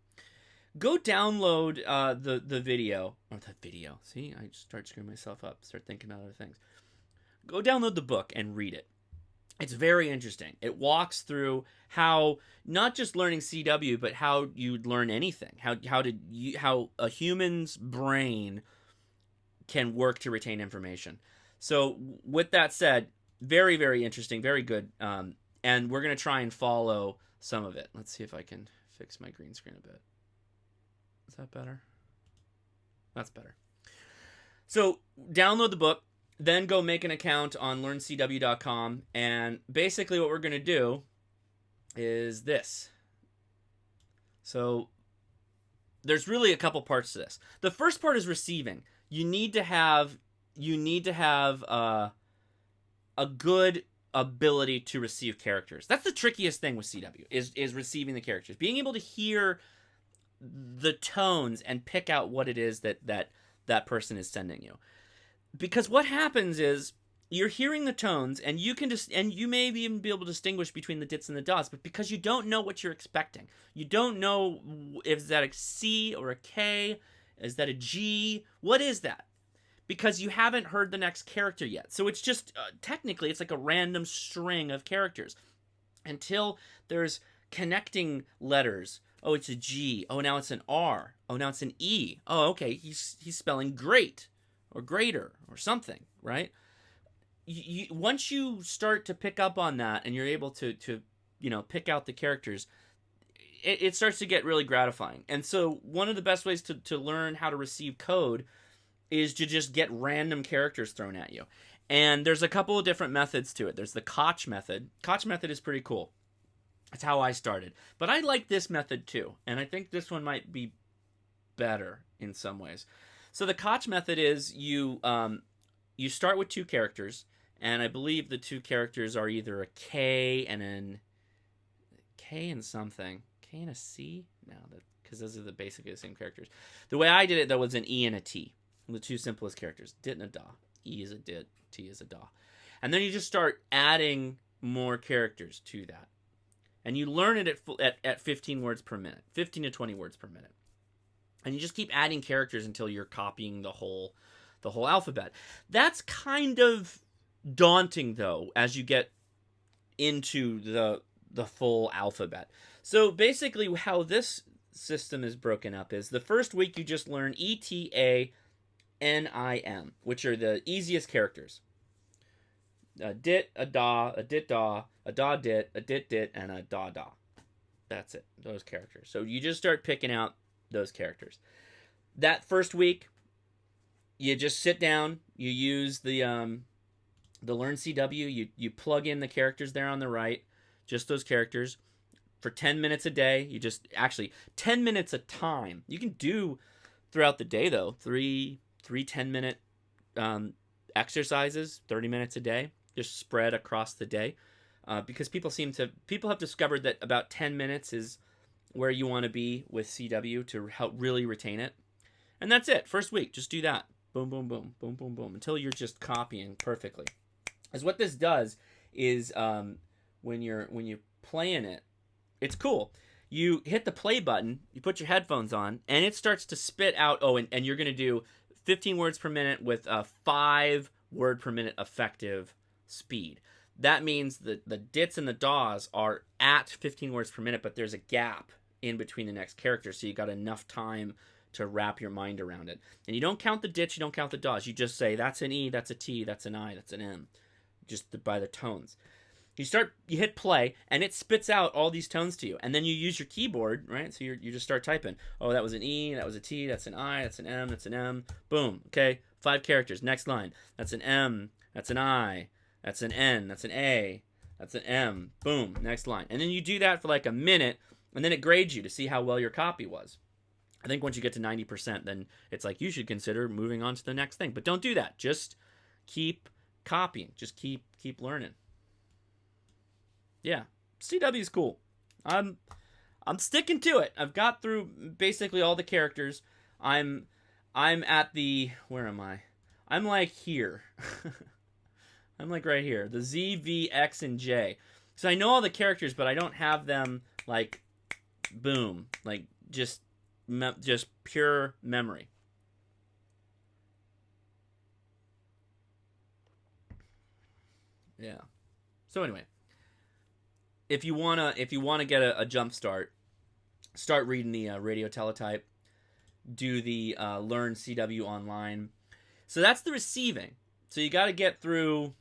Go download the video. Or the video. See, I start screwing myself up. Start thinking about other things. Go download the book and read it. It's very interesting. It walks through how not just learning CW, but how you learn anything. How a human's brain can work to retain information. So with that said, very, very interesting, very good. And we're going to try and follow some of it. Let's see if I can fix my green screen a bit. Is that better? That's better. So download the book, then go make an account on learncw.com. And basically what we're going to do is this. So there's really a couple parts to this. The first part is receiving. You need to have a good ability to receive characters. That's the trickiest thing with CW is receiving the characters. Being able to hear the tones and pick out what it is that person is sending you. Because what happens is you're hearing the tones and you can and you may even be able to distinguish between the dits and the dots, but because you don't know what you're expecting. You don't know if that a C or a K, is that a G? What is that? Because you haven't heard the next character yet. So it's just, technically, it's like a random string of characters. Until there's connecting letters. Oh, it's a G. Oh, now it's an R. Oh, now it's an E. Oh, okay, he's spelling great. Or greater. Or something, right? Once you start to pick up on that, and you're able to pick out the characters, it starts to get really gratifying. And so, one of the best ways to learn how to receive code is to just get random characters thrown at you. And there's a couple of different methods to it. There's the Koch method. Koch method is pretty cool. That's how I started. But I like this method too. And I think this one might be better in some ways. So the Koch method is you start with two characters. And I believe the two characters are either a K and an K and something. K and a C? No, because those are basically the same characters. The way I did it, though, was an E and a T. The two simplest characters. Dit and a da. E is a dit. T is a da. And then you just start adding more characters to that. And you learn it at 15 words per minute. 15 to 20 words per minute. And you just keep adding characters until you're copying the whole alphabet. That's kind of daunting, though, as you get into the full alphabet. So basically how this system is broken up is the first week you just learn ETA NIM, which are the easiest characters. A dit, a da, a dit da, a da dit, a dit dit, and a da da. That's it. Those characters. So you just start picking out those characters. That first week, you just sit down. You use the Learn CW. You plug in the characters there on the right. Just those characters. For 10 minutes a day. You just, actually, 10 minutes a time. You can do throughout the day, though. Three 10-minute exercises, 30 minutes a day, just spread across the day. Because people have discovered that about 10 minutes is where you want to be with CW to help really retain it. And that's it. First week, just do that. Boom, boom, boom, boom, boom, boom, until you're just copying perfectly. Because what this does is when you're playing it, it's cool. You hit the play button, you put your headphones on, and it starts to spit out. Oh, and you're going to do 15 words per minute with a 5 word per minute effective speed. That means that the dits and the daws are at 15 words per minute, but there's a gap in between the next character, so you got enough time to wrap your mind around it. And you don't count the dits, you don't count the daws. You just say, that's an E, that's a T, that's an I, that's an M, just by the tones. You hit play, and it spits out all these tones to you. And then you use your keyboard, right? So you just start typing. Oh, that was an E, that was a T, that's an I, that's an M, that's an M. Boom. Okay, 5 characters. Next line. That's an M, that's an I, that's an N, that's an A, that's an M. Boom. Next line. And then you do that for like a minute, and then it grades you to see how well your copy was. I think once you get to 90%, then it's like you should consider moving on to the next thing. But don't do that. Just keep copying. Just keep learning. Yeah, CW is cool. I'm sticking to it. I've got through basically all the characters. I'm at the, where am I? I'm like here. I'm like right here. The Z, V, X, and J. So I know all the characters, but I don't have them like boom, like just pure memory. Yeah. So anyway, if you wanna get a jump start reading the radio teletype, do the learn CW online. So that's the receiving. So you got to get through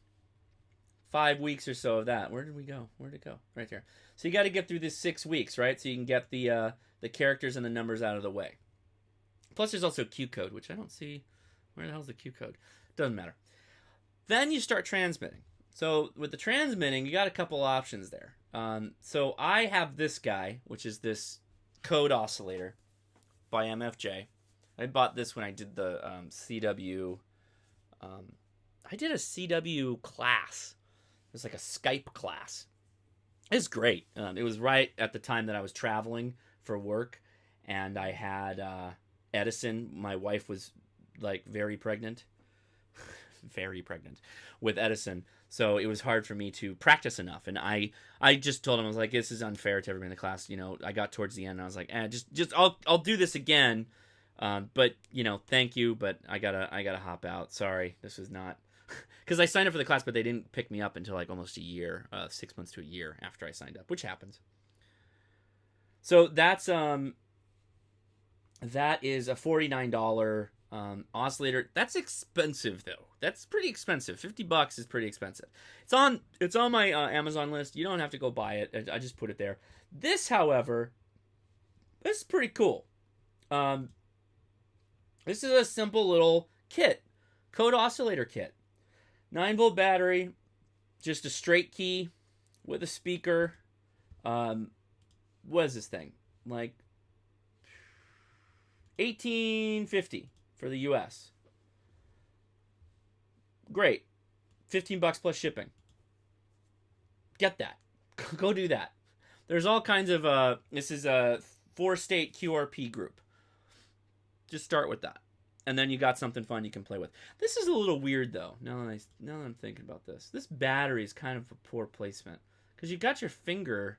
5 weeks or so of that. Where did we go? Where'd it go? Right there. So you got to get through this 6 weeks, right? So you can get the characters and the numbers out of the way. Plus, there's also Q code, which I don't see. Where the hell's the Q code? Doesn't matter. Then you start transmitting. So with the transmitting, you got a couple options there. So I have this guy, which is this code oscillator by MFJ. I bought this when I did the CW. I did a CW class. It was like a Skype class. It's great. It was right at the time that I was traveling for work, and I had Edison. My wife was like very pregnant with Edison. So it was hard for me to practice enough. And I just told him, I was like, this is unfair to everybody in the class. You know, I got towards the end and I was like, I'll do this again. But you know, thank you, but I gotta hop out. Sorry. This was not, cause I signed up for the class, but they didn't pick me up until like almost a year, 6 months to a year after I signed up, which happens. So that is a $49 oscillator. That's expensive though. That's pretty expensive. $50 is pretty expensive. It's on my Amazon list. You don't have to go buy it. I just put it there. This, however, this is pretty cool. This is a simple little kit, code oscillator kit. 9-volt battery, just a straight key with a speaker. What is this thing? Like $18.50 for the US. Great. $15 plus shipping. Get that. Go do that. There's all kinds of this is a 4-state QRP group. Just start with that. And then you got something fun you can play with. This is a little weird though. Now that I'm thinking about this. This battery is kind of a poor placement. Because you got your finger's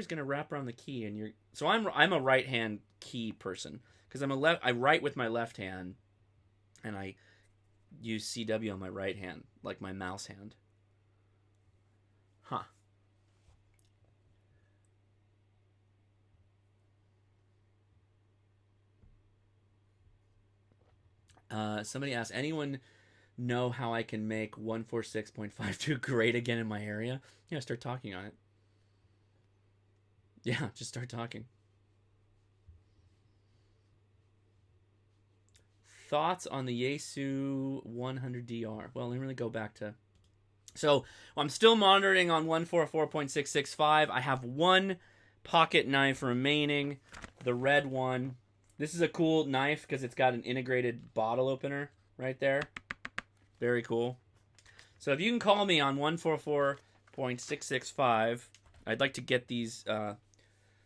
gonna wrap around the key, and so I'm a right hand key person because I write with my left hand, and I use CW on my right hand, like my mouse hand. Huh. Somebody asked, anyone know how I can make 146.52 great again in my area? Yeah, start talking on it. Yeah, just start talking. Thoughts on the Yaesu 100DR? Well, let me really go back to... So, I'm still monitoring on 144.665. I have one pocket knife remaining. The red one. This is a cool knife because it's got an integrated bottle opener right there. Very cool. So, if you can call me on 144.665, I'd like to get these...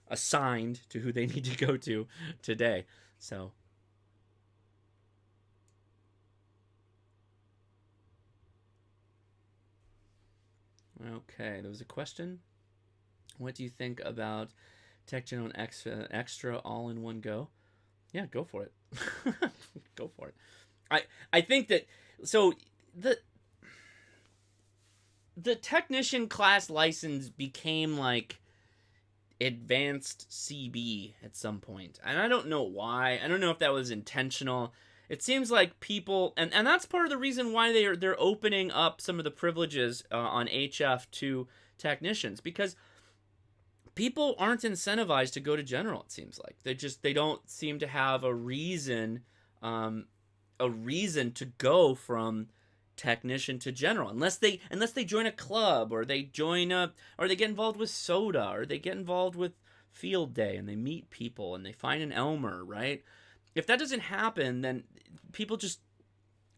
assigned to who they need to go to today. So Okay, there was a question. What do you think about TechGen on Extra all in one go? Yeah, go for it. Go for it. I think that so the technician class license became like advanced CB at some point, and I don't know why. I don't know if that was intentional. It seems like people, and that's part of the reason why they're opening up some of the privileges on HF to technicians, because people aren't incentivized to go to general. It seems like they don't seem to have a reason to go from technician to general, unless they join a club, or they get involved with SOTA, or they get involved with field day and they meet people and they find an Elmer, right? If that doesn't happen, then people just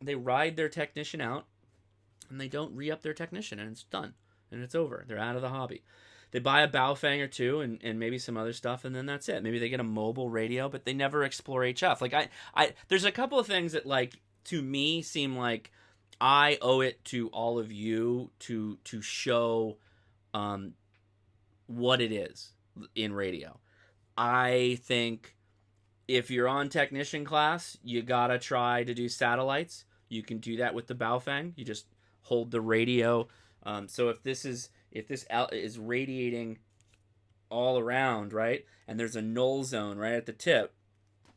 they ride their technician out and they don't re-up their technician, and it's done and it's over. They're out of the hobby. They buy a Baofeng or two and maybe some other stuff, and then that's it. Maybe they get a mobile radio, but they never explore HF. Like I there's a couple of things that, like, to me seem like I owe it to all of you to show what it is in radio. I think if you're on technician class, you gotta try to do satellites. You can do that with the Baofeng. You just hold the radio. So if this is radiating all around, right, and there's a null zone right at the tip,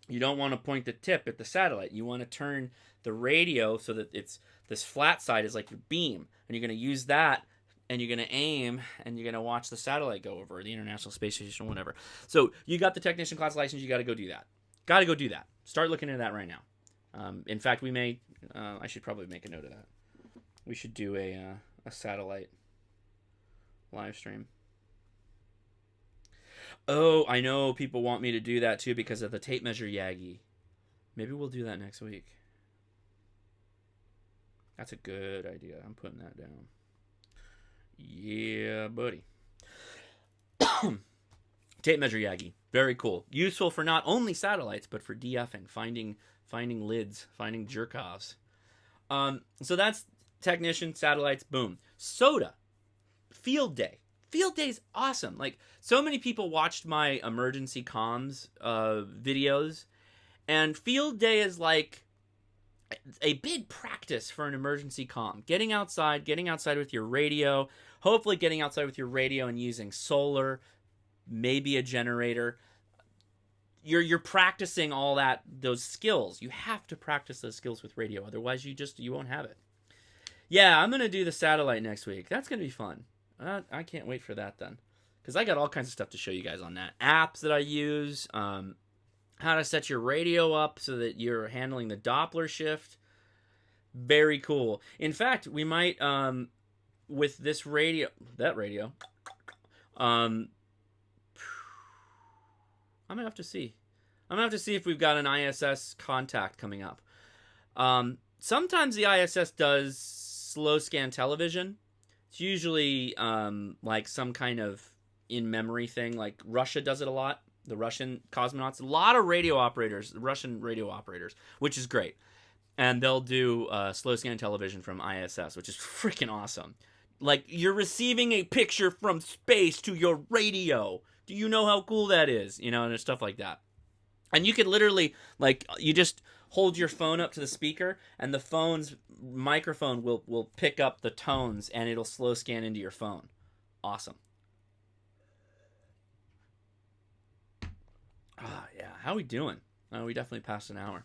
you don't want to point the tip at the satellite. You want to turn the radio so that it's this flat side is like your beam, and you're going to use that, and you're going to aim, and you're going to watch the satellite go over, the International Space Station, or whatever. So you got the technician class license. You got to go do that. Start looking into that right now. In fact, we may. I should probably make a note of that. We should do a satellite live stream. Oh, I know people want me to do that too because of the tape measure Yagi. Maybe we'll do that next week. That's a good idea. I'm putting that down. Yeah, buddy. Tape measure Yagi. Very cool. Useful for not only satellites, but for DFing, finding lids, finding jerk-offs. So that's technician, satellites, boom. SOTA. Field day. Field day is awesome. Like, so many people watched my emergency comms videos, and field day is like a big practice for an emergency comm. Getting outside with your radio, hopefully getting outside with your radio and using solar, maybe a generator. You're practicing all those skills. You have to practice those skills with radio, otherwise you won't have it. Yeah, I'm gonna do the satellite next week. That's gonna be fun. I can't wait for that then, because I got all kinds of stuff to show you guys on that. Apps that I use, how to set your radio up so that you're handling the Doppler shift. Very cool. In fact, we might, with this radio, I'm gonna have to see. I'm gonna have to see if we've got an ISS contact coming up. Sometimes the ISS does slow scan television. It's usually like some kind of in-memory thing. Like Russia does it a lot. The Russian cosmonauts, a lot of Russian radio operators, which is great. And they'll do slow scan television from ISS, which is freaking awesome. Like, you're receiving a picture from space to your radio. Do you know how cool that is? You know, and there's stuff like that. And you could literally, like, you just hold your phone up to the speaker, and the phone's microphone will pick up the tones, and it'll slow scan into your phone. Awesome. Yeah. How are we doing? Oh, we definitely passed an hour.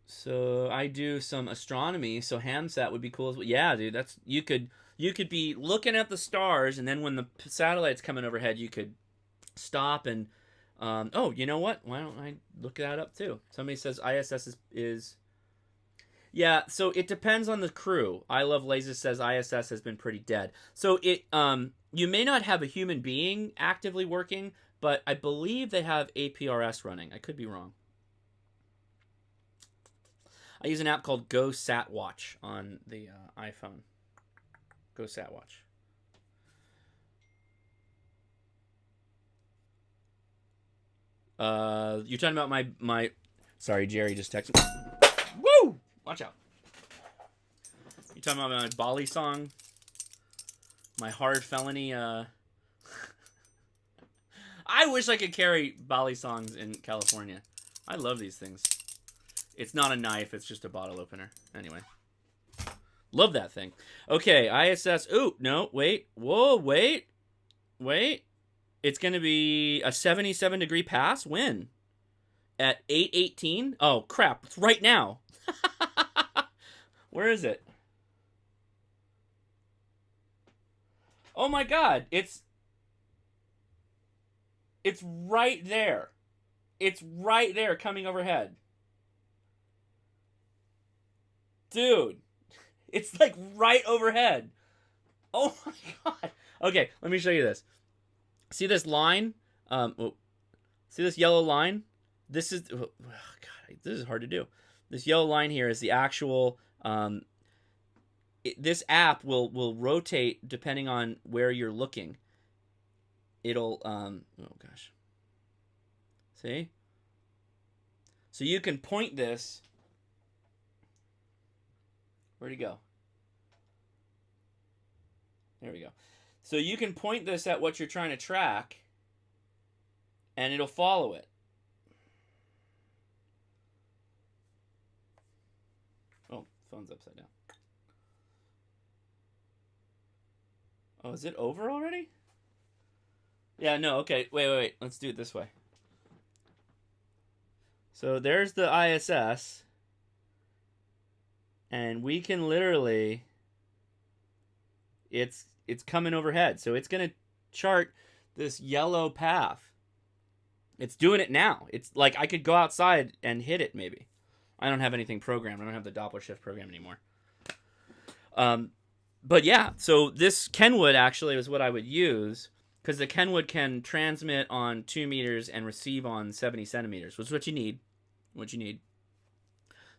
So I do some astronomy, so Hamsat would be cool as well. Yeah, dude, that's you could be looking at the stars, and then when the satellite's coming overhead, you could stop and oh, you know what? Why don't I look that up too? Somebody says ISS is yeah, so it depends on the crew. I Love Lasers says ISS has been pretty dead. So it you may not have a human being actively working, but I believe they have APRS running. I could be wrong. I use an app called Go Sat Watch on the iPhone. Go Sat Watch. You're talking about my. Sorry, Jerry just texted me. Woo! Watch out. You talking about my Bali song? My hard felony. I wish I could carry Bali songs in California. I love these things. It's not a knife. It's just a bottle opener. Anyway. Love that thing. Okay, ISS. Ooh, no, wait. Whoa, wait. Wait. It's going to be a 77-degree pass. When? At 8:18? Oh, crap. It's right now. Where is it? Oh my god. It's right there. It's right there coming overhead. Dude. It's like right overhead. Oh my god. Okay, let me show you this. See this line? See this yellow line? This is God. This is hard to do. This yellow line here is the actual. This app will rotate depending on where you're looking. It'll oh gosh. See? So you can point this. Where'd he go? There we go. So you can point this at what you're trying to track, and it'll follow it. Oh, phone's upside down. Oh, is it over already? Yeah, no, okay. Wait. Let's do it this way. So there's the ISS, and we can literally... It's coming overhead, so it's going to chart this yellow path. It's doing it now. It's like I could go outside and hit it maybe. I don't have anything programmed. I don't have the Doppler shift program anymore. But yeah, so this Kenwood actually is what I would use, because the Kenwood can transmit on 2 meters and receive on 70 centimeters, which is what you need.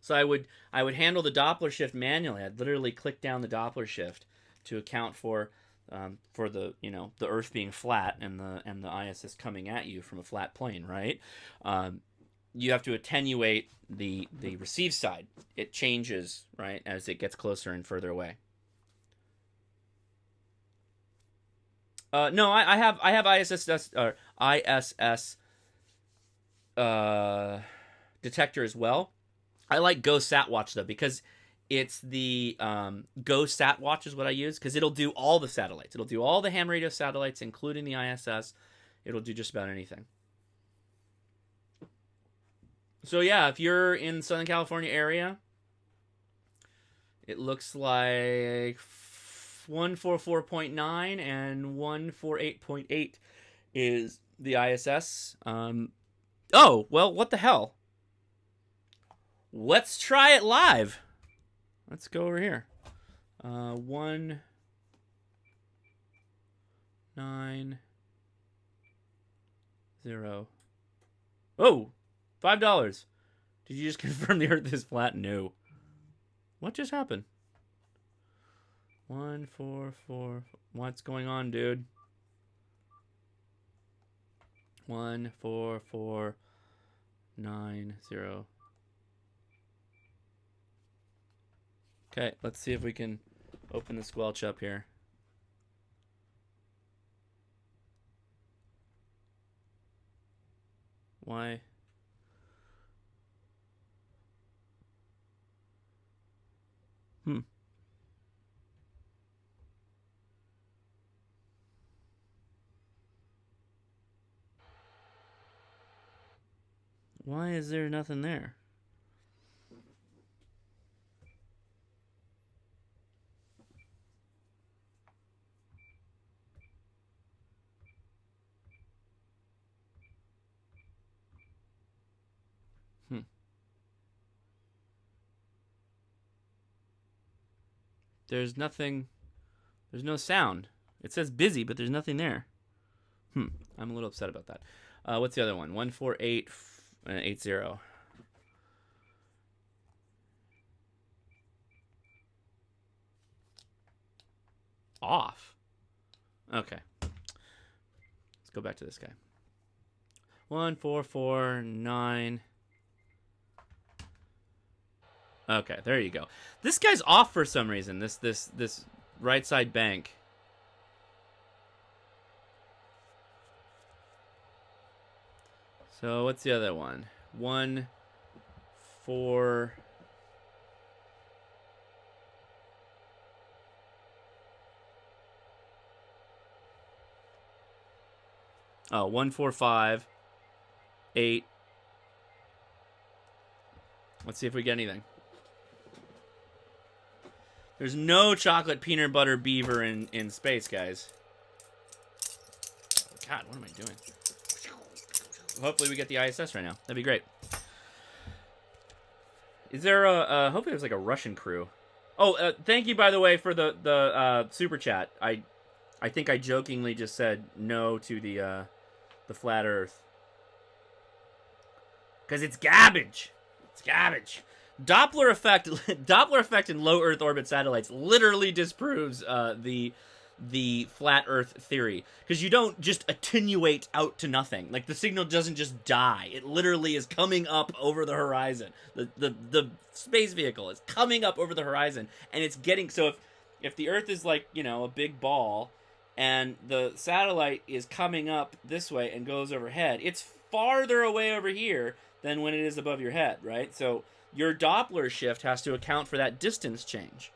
So I would handle the Doppler shift manually. I'd literally click down the Doppler shift to account for the the Earth being flat and the ISS coming at you from a flat plane, right? You have to attenuate the receive side. It changes, right, as it gets closer and further away. No, I have ISS detector as well. I like Go Satwatch though, because it's the Go Satwatch is what I use, because it'll do all the satellites. It'll do all the ham radio satellites, including the ISS. It'll do just about anything. So yeah, if you're in Southern California area, it looks like 144.9 and 148.8 is the ISS. Oh, well, what the hell? Let's try it live. Let's go over here. 1 9 0. Oh, $5. Did you just confirm the Earth is flat? No. What just happened? 1 4 4. What's going on, dude? 1 4 4 9 0. Okay, let's see if we can open the squelch up here. Why? Why is there nothing there? There's nothing. There's no sound. It says busy, but there's nothing there. I'm a little upset about that. What's the other one? 14880. Off. Okay. Let's go back to this guy. 1449. Okay, there you go. This guy's off for some reason. This right side bank. So what's the other one? 1, 4. Oh, 1, 4, 5, 8. Let's see if we get anything. There's no chocolate peanut butter beaver in space, guys. God, what am I doing? Hopefully we get the ISS right now. That'd be great. Is there a hopefully there's like a Russian crew. Oh, thank you by the way for the super chat. I think I jokingly just said no to the flat Earth because it's garbage. It's garbage. Doppler effect in low Earth orbit satellites literally disproves the flat Earth theory because you don't just attenuate out to nothing. Like the signal doesn't just die. It literally is coming up over the horizon. The space vehicle is coming up over the horizon, and it's getting so if the Earth is like a big ball, and the satellite is coming up this way and goes overhead, it's farther away over here than when it is above your head, right? So your Doppler shift has to account for that distance change.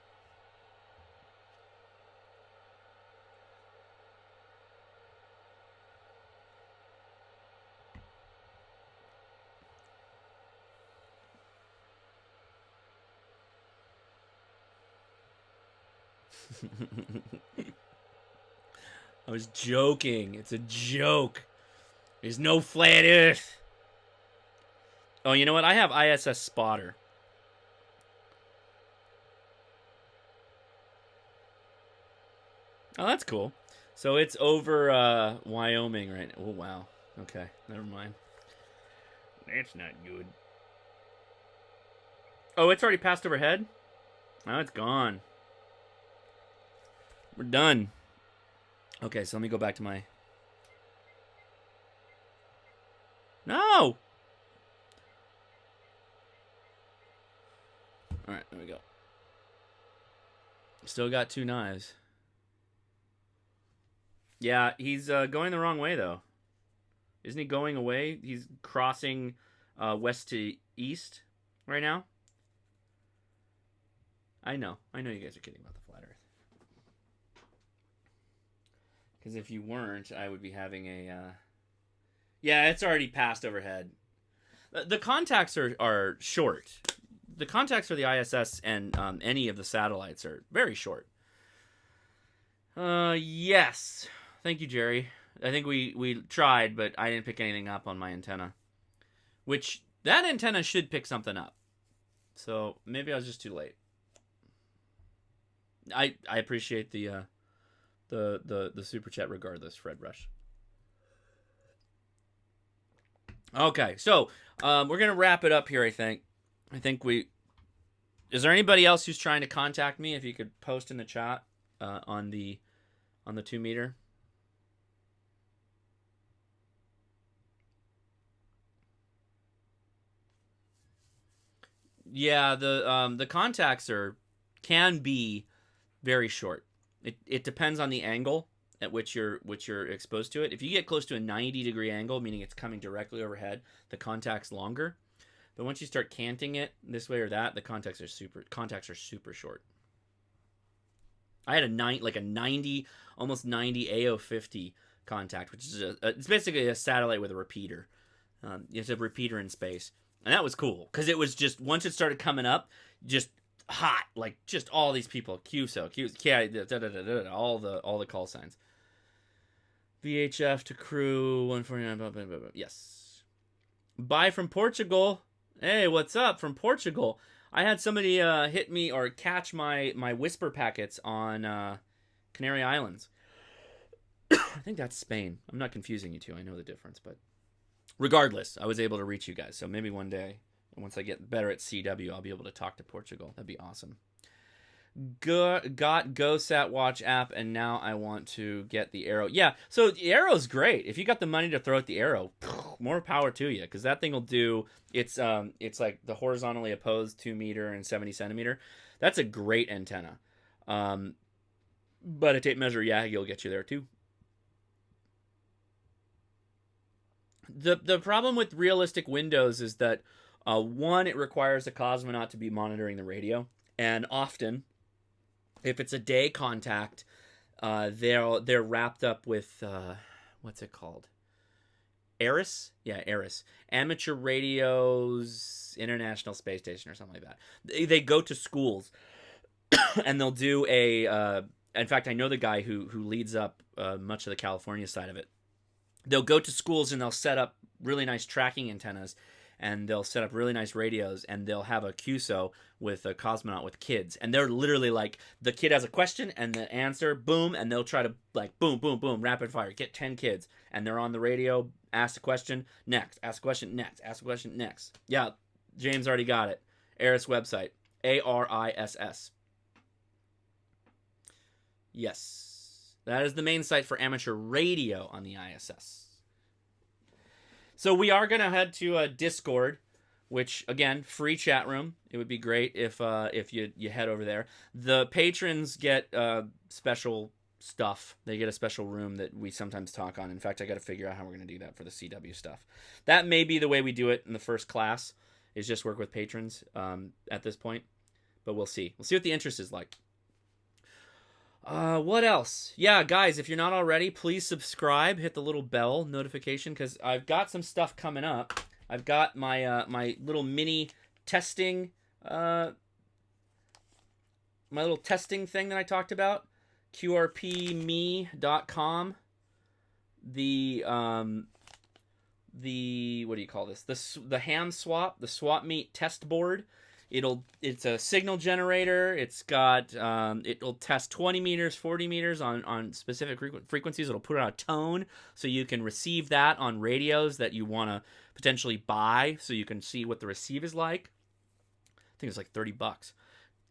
I was joking. It's a joke. There's no flat Earth. Oh, you know what? I have ISS spotter. Oh, that's cool. So it's over Wyoming right now. Oh, wow. Okay, never mind. That's not good. Oh, it's already passed overhead? Oh, it's gone. We're done. Okay, so let me go back to my... No! Alright, there we go. Still got 2 knives. Yeah, he's going the wrong way, though. Isn't he going away? He's crossing west to east right now. I know you guys are kidding about the flat Earth. Because if you weren't, I would be having a... Yeah, it's already passed overhead. The contacts are short. The contacts for the ISS and any of the satellites are very short. Yes. Thank you, Jerry. I think we tried, but I didn't pick anything up on my antenna. Which, that antenna should pick something up. So, maybe I was just too late. I appreciate the super chat regardless, Fred Rush. Okay, so we're gonna wrap it up here. I think we. Is there anybody else who's trying to contact me? If you could post in the chat on the 2 meter. Yeah, the contacts can be very short. It depends on the angle at which you're exposed to it. If you get close to a 90-degree angle, meaning it's coming directly overhead, the contact's longer. But once you start canting it this way or that, the contacts are super short. I had a 90, almost 90 AO50 contact, which is it's basically a satellite with a repeater. It's a repeater in space, and that was cool because it was just once it started coming up, just hot, like just all these people, QSO, all the call signs. VHF to crew 149. Yes. Bye from Portugal. Hey, what's up from Portugal? I had somebody hit me or catch my whisper packets on Canary Islands. I think that's Spain. I'm not confusing you two. I know the difference, but regardless, I was able to reach you guys. So maybe one day, once I get better at CW, I'll be able to talk to Portugal. That'd be awesome. Got GoSat Watch app, and now I want to get the Arrow. Yeah, so the Arrow's great. If you got the money to throw at the Arrow, more power to you, because that thing will do. It's like the horizontally opposed 2 meter and 70 centimeter. That's a great antenna. But a tape measure, yeah, you'll get you there too. The problem with realistic windows is that one, it requires a cosmonaut to be monitoring the radio, and often, if it's a day contact, they're wrapped up with what's it called? ARIS? Yeah, ARIS. Amateur Radio's International Space Station or something like that. They go to schools and they'll do a. In fact, I know the guy who leads up much of the California side of it. They'll go to schools and they'll set up really nice tracking antennas, and they'll set up really nice radios, and they'll have a QSO with a cosmonaut with kids, and they're literally like, the kid has a question and the answer, boom, and they'll try to like boom, boom, boom, rapid fire, get 10 kids, and they're on the radio, ask a question, next, ask a question, next, ask a question, next. Yeah, James already got it. ARIS website, ARISS. Yes, that is the main site for amateur radio on the ISS. So we are going to head to Discord, which, again, free chat room. It would be great if you head over there. The patrons get special stuff. They get a special room that we sometimes talk on. In fact, I got to figure out how we're going to do that for the CW stuff. That may be the way we do it in the first class, is just work with patrons at this point. But we'll see. We'll see what the interest is like. What else? Yeah, guys, if you're not already, please subscribe. Hit the little bell notification, because I've got some stuff coming up. I've got my my little mini testing, my little testing thing that I talked about. QRPme.com. The what do you call this? The ham swap, the swap meet test board. It's a signal generator. It's got it'll test 20 meters, 40 meters on specific frequencies. It'll put out a tone so you can receive that on radios that you want to potentially buy, so you can see what the receive is like. I think it's like $30.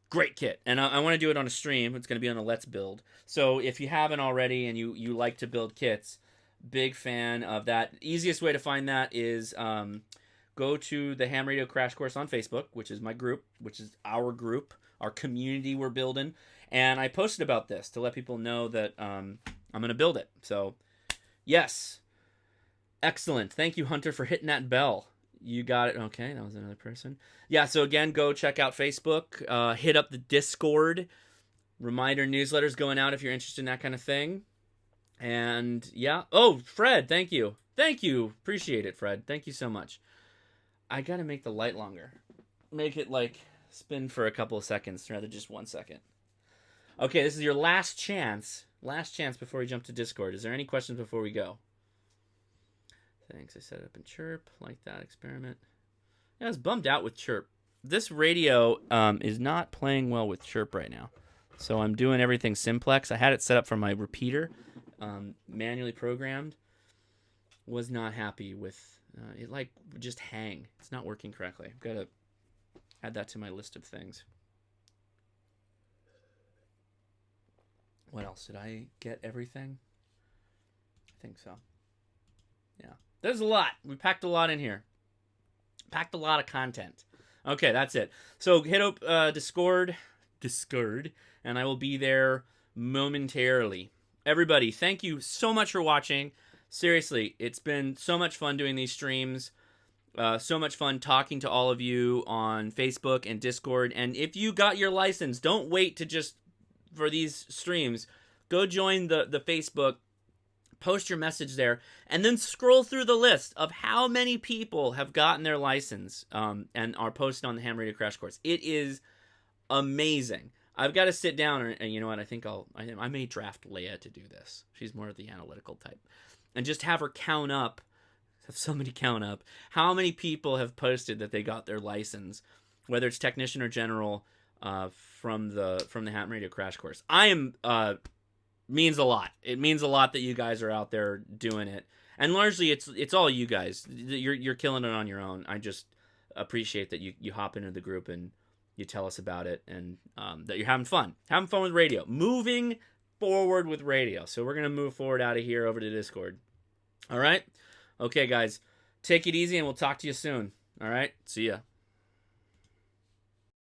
Great kit, and I want to do it on a stream. It's going to be on a Let's Build. So if you haven't already and you like to build kits, big fan of that. Easiest way to find that is go to the Ham Radio Crash Course on Facebook, which is my group, which is our group, our community we're building. And I posted about this to let people know that I'm going to build it. So, yes. Excellent. Thank you, Hunter, for hitting that bell. You got it. Okay, that was another person. Yeah, so again, go check out Facebook. Hit up the Discord. Reminder newsletters going out if you're interested in that kind of thing. And, yeah. Oh, Fred, thank you. Thank you. Appreciate it, Fred. Thank you so much. I gotta make the light longer. Make it like spin for a couple of seconds rather than just 1 second. Okay, this is your last chance. Last chance before we jump to Discord. Is there any questions before we go? Thanks. I set it up in Chirp. Like that experiment. Yeah, I was bummed out with Chirp. This radio is not playing well with Chirp right now. So I'm doing everything simplex. I had it set up for my repeater, manually programmed. Was not happy with it. Like just hang. It's not working correctly. I've got to add that to my list of things. What else? Did I get everything? I think so. Yeah. There's a lot. We packed a lot in here. Packed a lot of content. Okay, that's it. So hit up Discord, and I will be there momentarily. Everybody, thank you so much for watching. Seriously, it's been so much fun doing these streams. So much fun talking to all of you on Facebook and Discord. And if you got your license, don't wait to just for these streams. Go join the Facebook. Post your message there, and then scroll through the list of how many people have gotten their license and are posted on the Ham Radio Crash Course. It is amazing. I've got to sit down, and you know what? I think I may draft Leia to do this. She's more of the analytical type. And just have her count up, have somebody count up how many people have posted that they got their license, whether it's technician or general, from the Ham Radio Crash Course. I am means a lot. It means a lot that you guys are out there doing it, and largely it's all you guys. You're killing it on your own. I just appreciate that you hop into the group and you tell us about it, and that you're having fun with radio, moving forward with radio. So we're going to move forward out of here over to Discord. All right? Okay, guys. Take it easy, and we'll talk to you soon. All right? See ya.